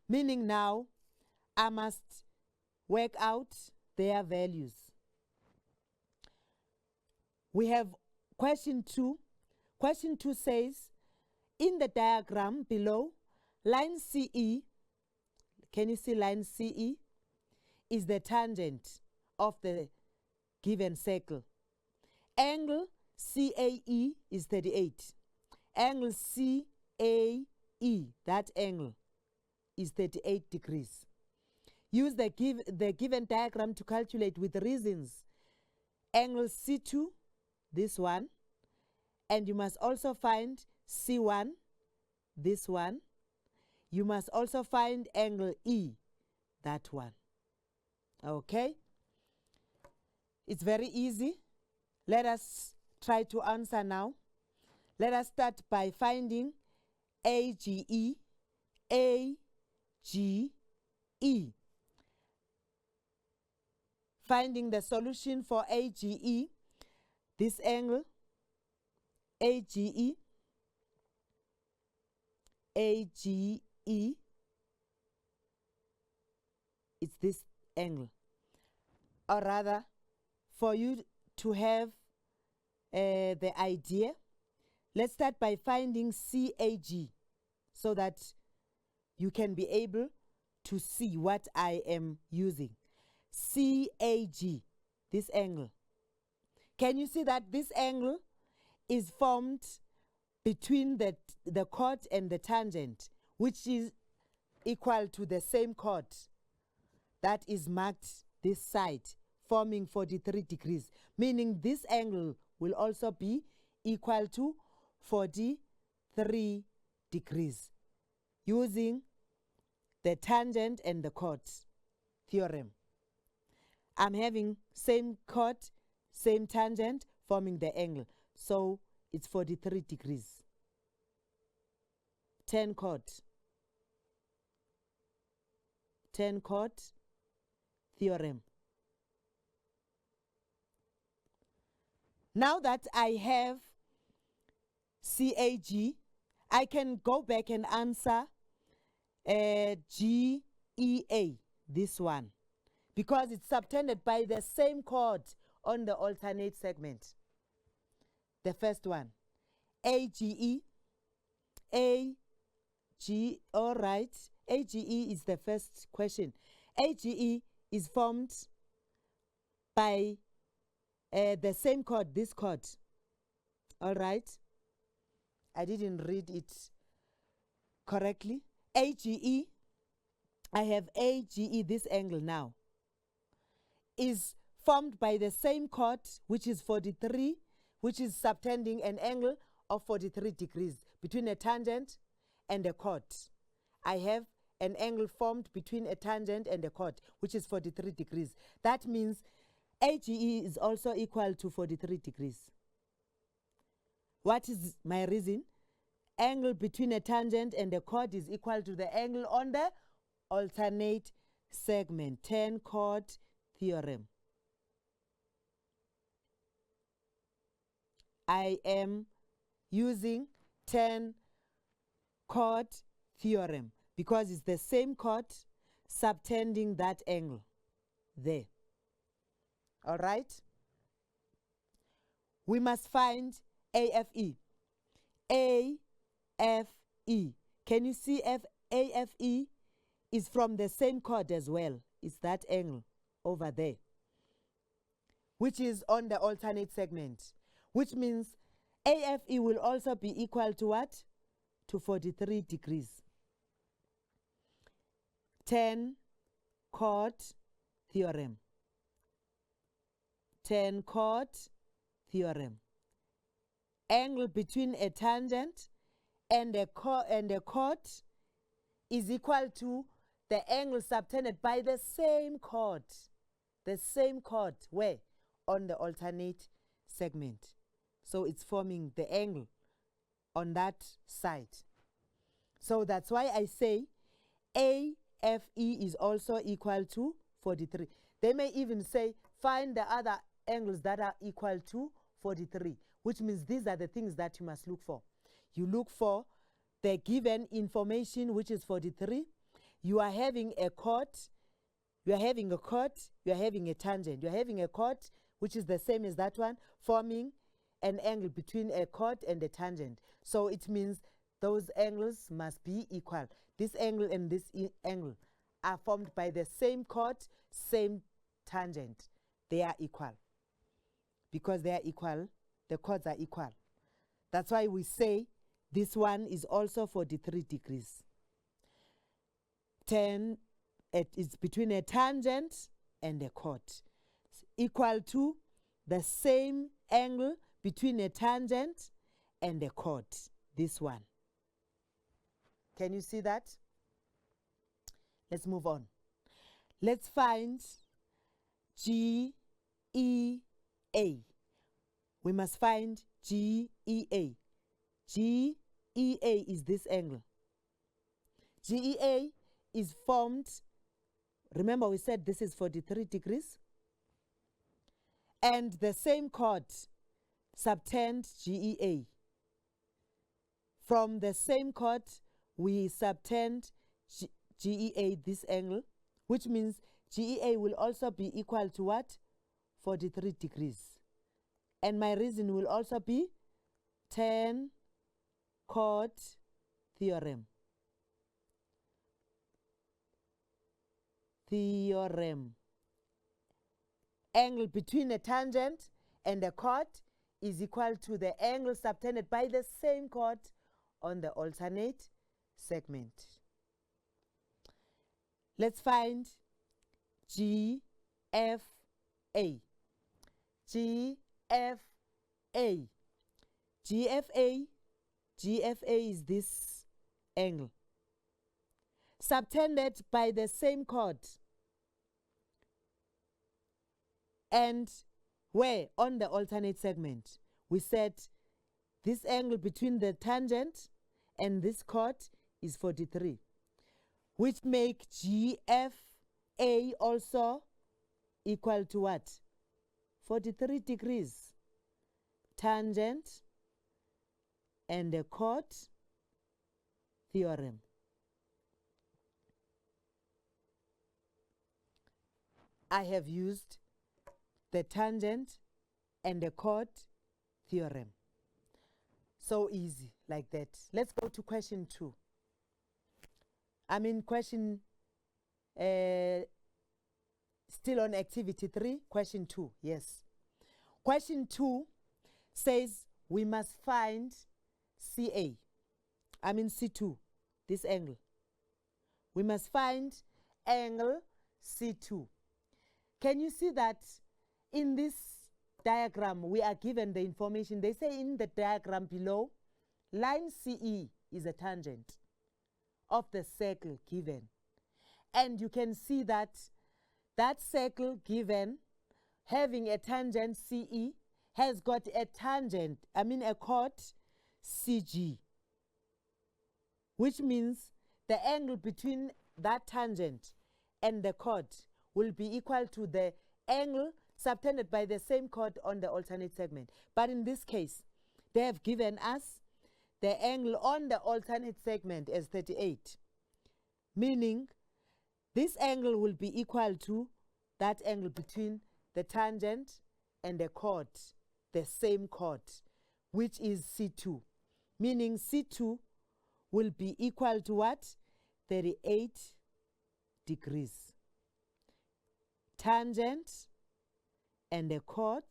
Meaning now I must work out their values. We have question 2. Question 2 says, in the diagram below, line CE, can you see line CE, is the tangent of the given circle. Angle CAE is 38. Angle CAE, that angle, is 38 degrees. use the given diagram to calculate with reasons angle C2, this one, and you must also find C1, this one. You must also find angle E, that one. Okay? It's very easy. Let us try to answer now. Let us start by finding AGE, AGE. Finding the solution for AGE, this angle, AGE, AGE, it's this angle. Or rather, for you to have the idea, let's start by finding CAG so that you can be able to see what I am using. CAG, this angle. Can you see that this angle is formed between the chord and the tangent, which is equal to the same chord that is marked this side, forming 43 degrees, meaning this angle will also be equal to 43 degrees using the tangent and the chord theorem. I'm having same chord, same tangent, forming the angle. So it's 43 degrees. 10 chord. 10 chord theorem. Now that I have CAG, I can go back and answer GEA, this one, because it's subtended by the same chord on the alternate segment. The first one, AGE, all right, AGE is the first question. AGE is formed by the same chord, this chord. All right, I didn't read it correctly. AGE, I have AGE, this angle now, is formed by the same chord, which is 43, which is subtending an angle of 43 degrees between a tangent and a chord. I have an angle formed between a tangent and a chord, which is 43 degrees. That means AGE is also equal to 43 degrees. What is my reason? Angle between a tangent and a chord is equal to the angle on the alternate segment. 10 chord theorem. I am using 10 chord theorem because it's the same chord subtending that angle there. All right? We must find AFE. AFE. Can you see AFE is from the same chord as well? It's that angle over there, which is on the alternate segment, which means AFE will also be equal to what? To 43 degrees. 10 chord theorem. 10 chord theorem. Angle between a tangent and a chord is equal to the angle subtended by the same chord. The same chord, where? On the alternate segment. So it's forming the angle on that side. So that's why I say AFE is also equal to 43. They may even say find the other angles that are equal to 43, which means these are the things that you must look for. You look for the given information, which is 43. You are having a chord, you are having a chord, you are having a tangent. You are having a chord, which is the same as that one, forming an angle between a chord and a tangent. So it means those angles must be equal. This angle and this angle are formed by the same chord, same tangent. They are equal. Because they are equal, the chords are equal. That's why we say this one is also 43 degrees. 10 it's between a tangent and a chord, equal to the same angle between a tangent and a chord, this one. Can you see that? Let's move on. Let's find GEA. We must find GEA. GEA is this angle. GEA is formed, remember we said this is 43 degrees, and the same chord subtend GEA. From the same chord, we subtend GEA, this angle, which means GEA will also be equal to what? 43 degrees. And my reason will also be 10 chord theorem. Angle between a tangent and a chord is equal to the angle subtended by the same chord on the alternate segment. Let's find GFA. GFA is this angle subtended by the same chord, and where on the alternate segment we said this angle between the tangent and this chord is 43, which make GFA also equal to what? 43 degrees. Tangent and the chord theorem. I have used the tangent and the chord theorem. So easy like that. Let's go to question 2. I mean question, still on activity 3, question 2, yes. Question 2 says we must find C2, this angle. We must find angle C2. Can you see that in this diagram we are given the information? They say in the diagram below, line CE is a tangent of the circle given. And you can see that that circle given having a tangent CE has got a tangent, a chord CG, which means the angle between that tangent and the chord will be equal to the angle subtended by the same chord on the alternate segment. But in this case, they have given us the angle on the alternate segment as 38, meaning this angle will be equal to that angle between the tangent and the chord, the same chord, which is C2, meaning C2 will be equal to what? 38 degrees. Tangent and the chord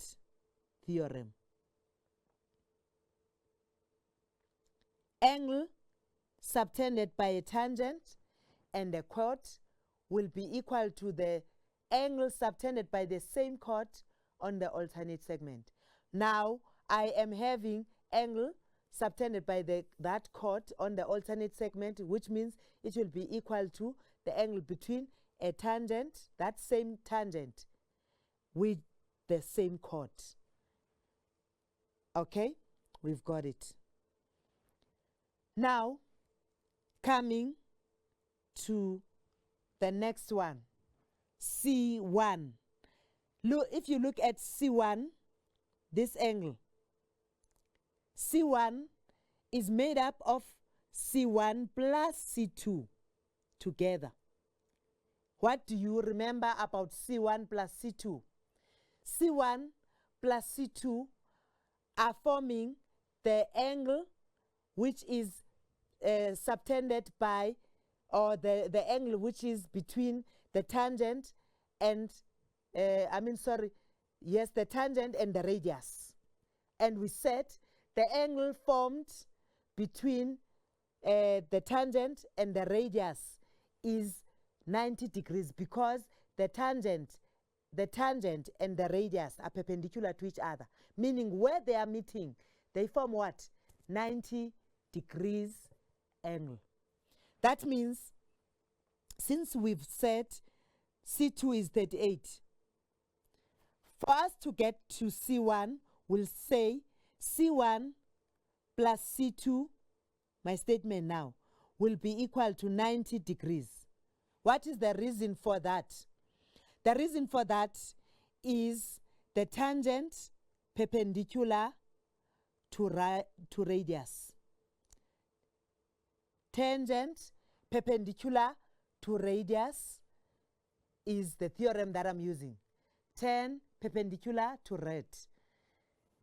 theorem. Angle subtended by a tangent and a chord will be equal to the angle subtended by the same chord on the alternate segment. Now I am having angle subtended by that chord on the alternate segment, which means it will be equal to the angle between a tangent, that same tangent, with the same chord. Okay, we've got it. Now, coming to the next one, C1. Look, if you look at C1, this angle, C1 is made up of C1 plus C2 together. What do you remember about C1 plus C2? C1 plus C2 are forming the angle which is subtended by, or the angle which is between the tangent and, the tangent and the radius. And we said the angle formed between the tangent and the radius is 90 degrees because the tangent and the radius are perpendicular to each other, meaning where they are meeting, they form what? 90 degrees angle. That means, since we've said C2 is 38, for us to get to C1, we'll say C1 plus C2, my statement now, will be equal to 90 degrees. What is the reason for that? The reason for that is the tangent perpendicular to radius. Tangent perpendicular to radius is the theorem that I'm using. Tan perpendicular to rad.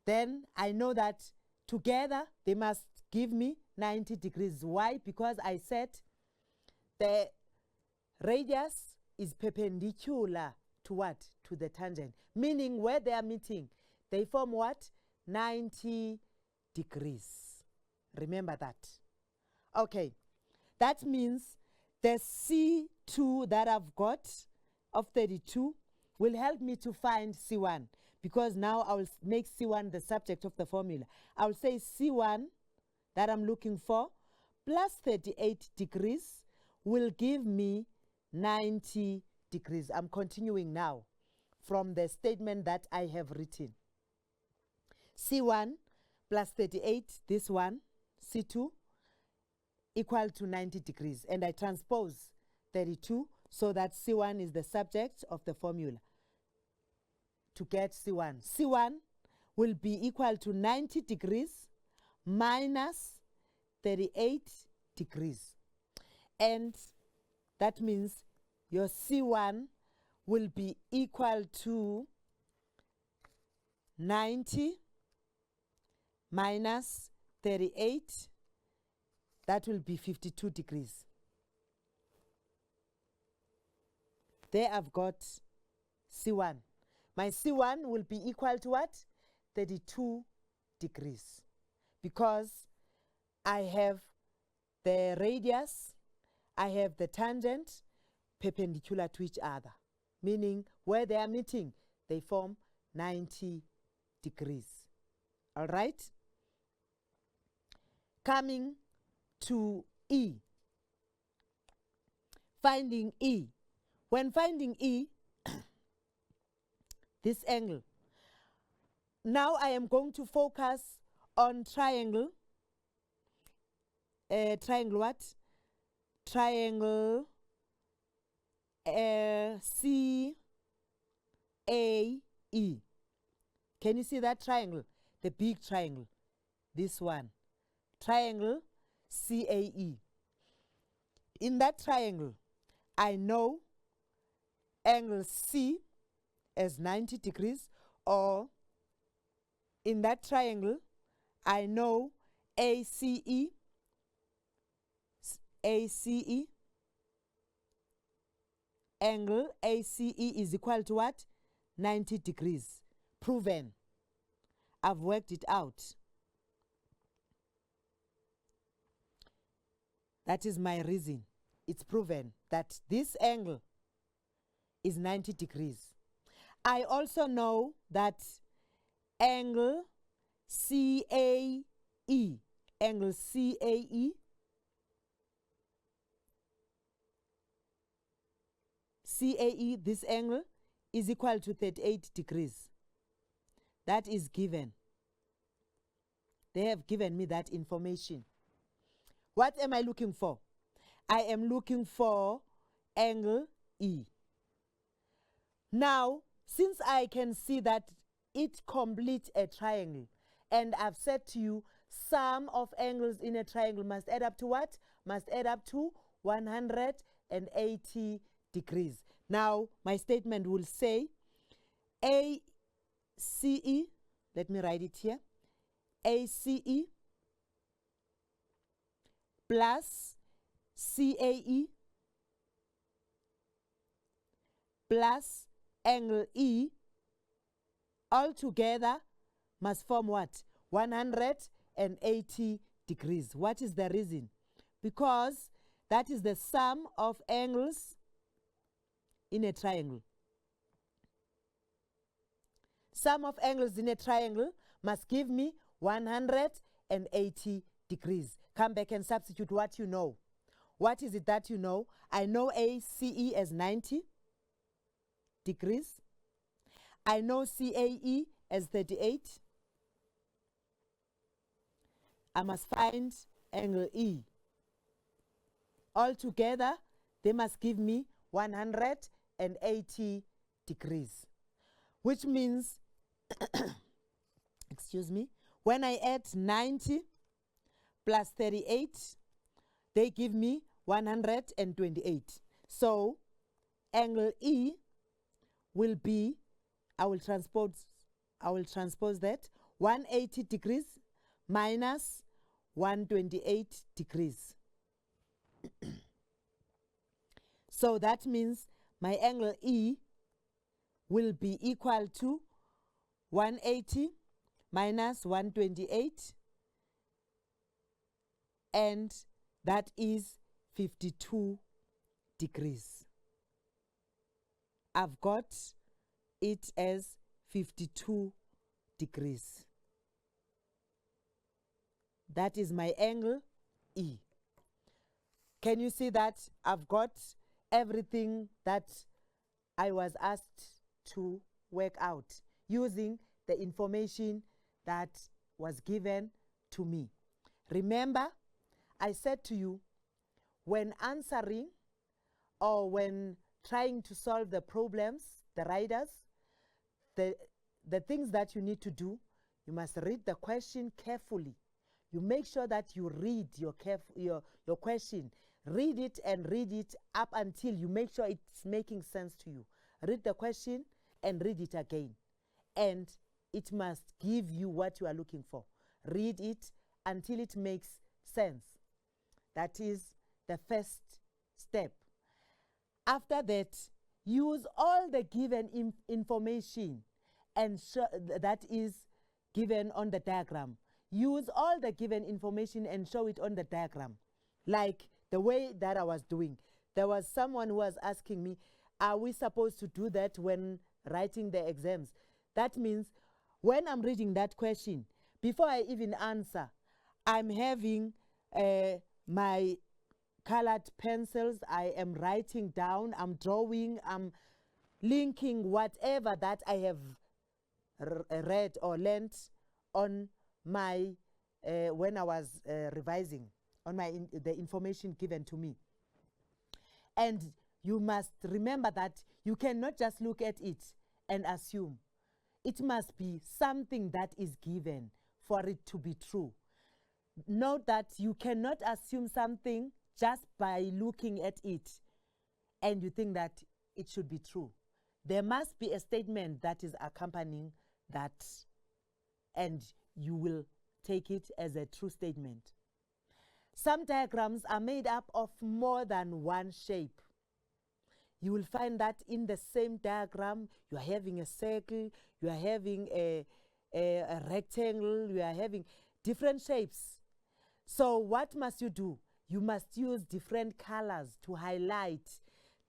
Then I know that together they must give me 90 degrees. Why? Because I said the radius is perpendicular to what? To the tangent. Meaning where they are meeting, they form what? 90 degrees. Remember that. Okay. That means the C2 that I've got of 32 will help me to find C1, because now I will make C1 the subject of the formula. I will say C1 that I'm looking for plus 38 degrees will give me 90 degrees. I'm continuing now from the statement that I have written. C1 plus 38, this one, C2, equal to 90 degrees. And I transpose 32 so that C1 is the subject of the formula to get C1. C1 will be equal to 90 degrees minus 38 degrees. And that means your C1 will be equal to 90 minus 38. That will be 52 degrees. There I've got C1. My C1 will be equal to what? 32 degrees. Because I have the radius, I have the tangent perpendicular to each other. Meaning where they are meeting, they form 90 degrees. All right? Coming to E. Finding E. When finding E, this angle. Now I am going to focus on triangle. Triangle what? Triangle CAE. Can you see that triangle? The big triangle. This one. Triangle CAE. In that triangle, I know angle C as 90 degrees, or in that triangle, I know ACE, angle ACE is equal to what? 90 degrees. Proven. I've worked it out. That is my reason. It's proven that this angle is 90 degrees. I also know that angle CAE, angle CAE, this angle is equal to 38 degrees. That is given. They have given me that information. What am I looking for? I am looking for angle E. Now, since I can see that it completes a triangle, and I've said to you, sum of angles in a triangle must add up to what? Must add up to 180 degrees. Now, my statement will say ACE, let me write it here, ACE plus CAE plus angle E all together must form what? 180 degrees. What is the reason? Because that is the sum of angles in a triangle. Sum of angles in a triangle must give me 180 degrees. Come back and substitute what you know. What is it that you know? I know ACE as 90 degrees. I know CAE as 38. I must find angle E. Altogether, they must give me 180 degrees, which means, excuse me, when I add 90 plus 38, they give me 128. So angle E will be, I will transpose that, 180 degrees minus 128 degrees. So that means my angle E will be equal to 180 minus 128, and that is 52 degrees. I've got it as 52 degrees. That is my angle E. Can you see that I've got everything that I was asked to work out using the information that was given to me? Remember, I said to you, when answering or when trying to solve the problems, the riders, the things that you need to do, you must read the question carefully. You make sure that you read your question. Read it and read it up until you make sure it's making sense to you. Read the question and read it again. And it must give you what you are looking for. Read it until it makes sense. That is the first step. After that, use all the given information and that is given on the diagram. Use all the given information and show it on the diagram, like the way that I was doing. There was someone who was asking me, are we supposed to do that when writing the exams? That means when I'm reading that question, before I even answer, I'm having my colored pencils, I am writing down, I'm drawing, I'm linking whatever that I have read or learned on my, when I was revising, on the information given to me. And you must remember that you cannot just look at it and assume. It must be something that is given for it to be true. Note that you cannot assume something just by looking at it and you think that it should be true. There must be a statement that is accompanying that, and you will take it as a true statement. Some diagrams are made up of more than one shape. You will find that in the same diagram, you are having a circle, you are having a rectangle, you are having different shapes. So what must you do? You must use different colors to highlight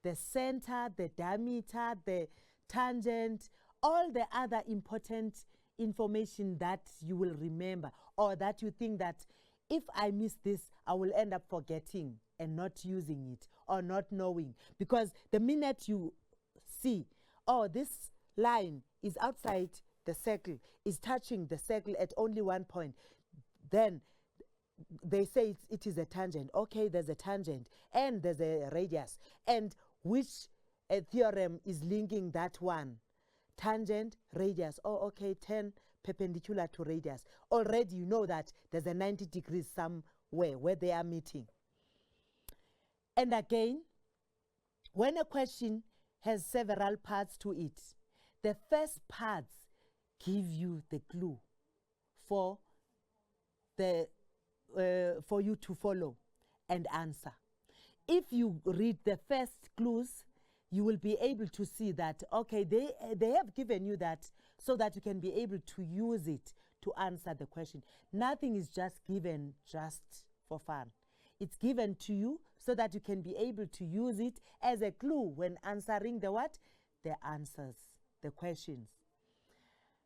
the center, the diameter, the tangent, all the other important information that you will remember, or that you think that if I miss this, I will end up forgetting and not using it or not knowing. Because the minute you see, oh, this line is outside the circle, is touching the circle at only one point, then they say it is a tangent. Okay, there's a tangent and there's a radius. And which theorem is linking that one? Tangent, radius. Oh, okay, 10 perpendicular to radius. Already you know that there's a 90 degrees somewhere where they are meeting. And again, when a question has several parts to it, the first parts give you the clue for you to follow and answer. If you read the first clues, you will be able to see that, okay, they have given you that so that you can be able to use it to answer the question. Nothing is just given just for fun. It's given to you so that you can be able to use it as a clue when answering the what? The answers, the questions.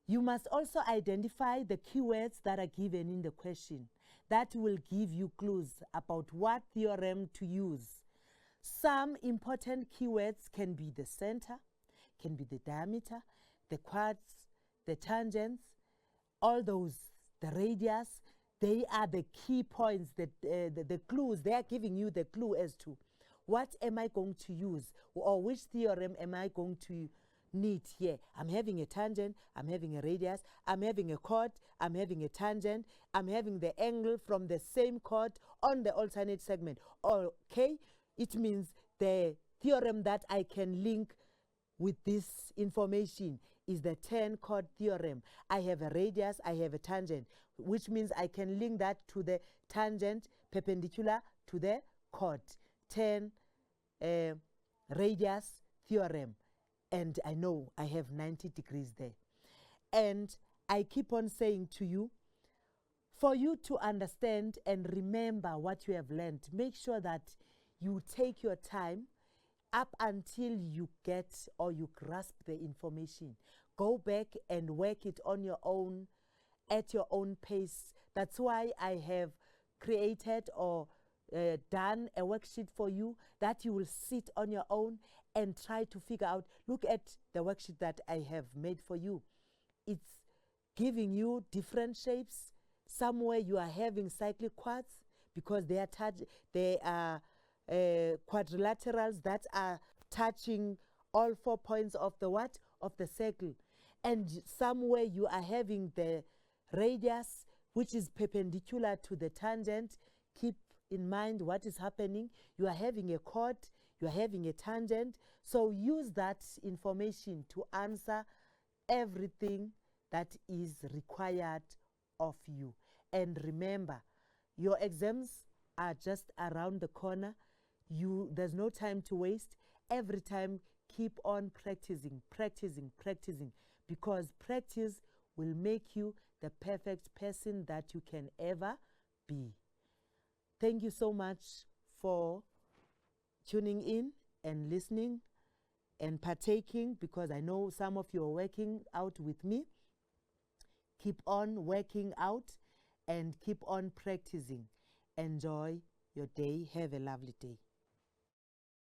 You must also identify the keywords that are given in the question. That will give you clues about what theorem to use. Some important keywords can be the center, can be the diameter, the quads, the tangents, all those, the radius. They are the key points, the clues. They are giving you the clue as to what am I going to use, or which theorem am I going to need here. I'm having a tangent, I'm having a radius, I'm having a chord, I'm having a tangent, I'm having the angle from the same chord on the alternate segment. Okay, it means the theorem that I can link with this information is the 10 chord theorem. I have a radius, I have a tangent, which means I can link that to the tangent perpendicular to the chord. 10 radius theorem. And I know I have 90 degrees there. And I keep on saying to you, for you to understand and remember what you have learned, make sure that you take your time up until you get or you grasp the information. Go back and work it on your own, at your own pace. That's why I have created or done a worksheet for you that you will sit on your own and try to figure out. Look at the worksheet that I have made for you. It's giving you different shapes. Somewhere you are having cyclic quads because they are quadrilaterals that are touching all 4 points of the what? Of the circle. And somewhere you are having the radius, which is perpendicular to the tangent. Keep in mind what is happening. You are having a chord, you are having a tangent. So use that information to answer everything that is required of you. And remember, your exams are just around the corner. There's no time to waste. Every time, keep on practicing, because practice will make you the perfect person that you can ever be. Thank you so much for tuning in and listening and partaking, because I know some of you are working out with me. Keep on working out and keep on practicing. Enjoy your day. Have a lovely day.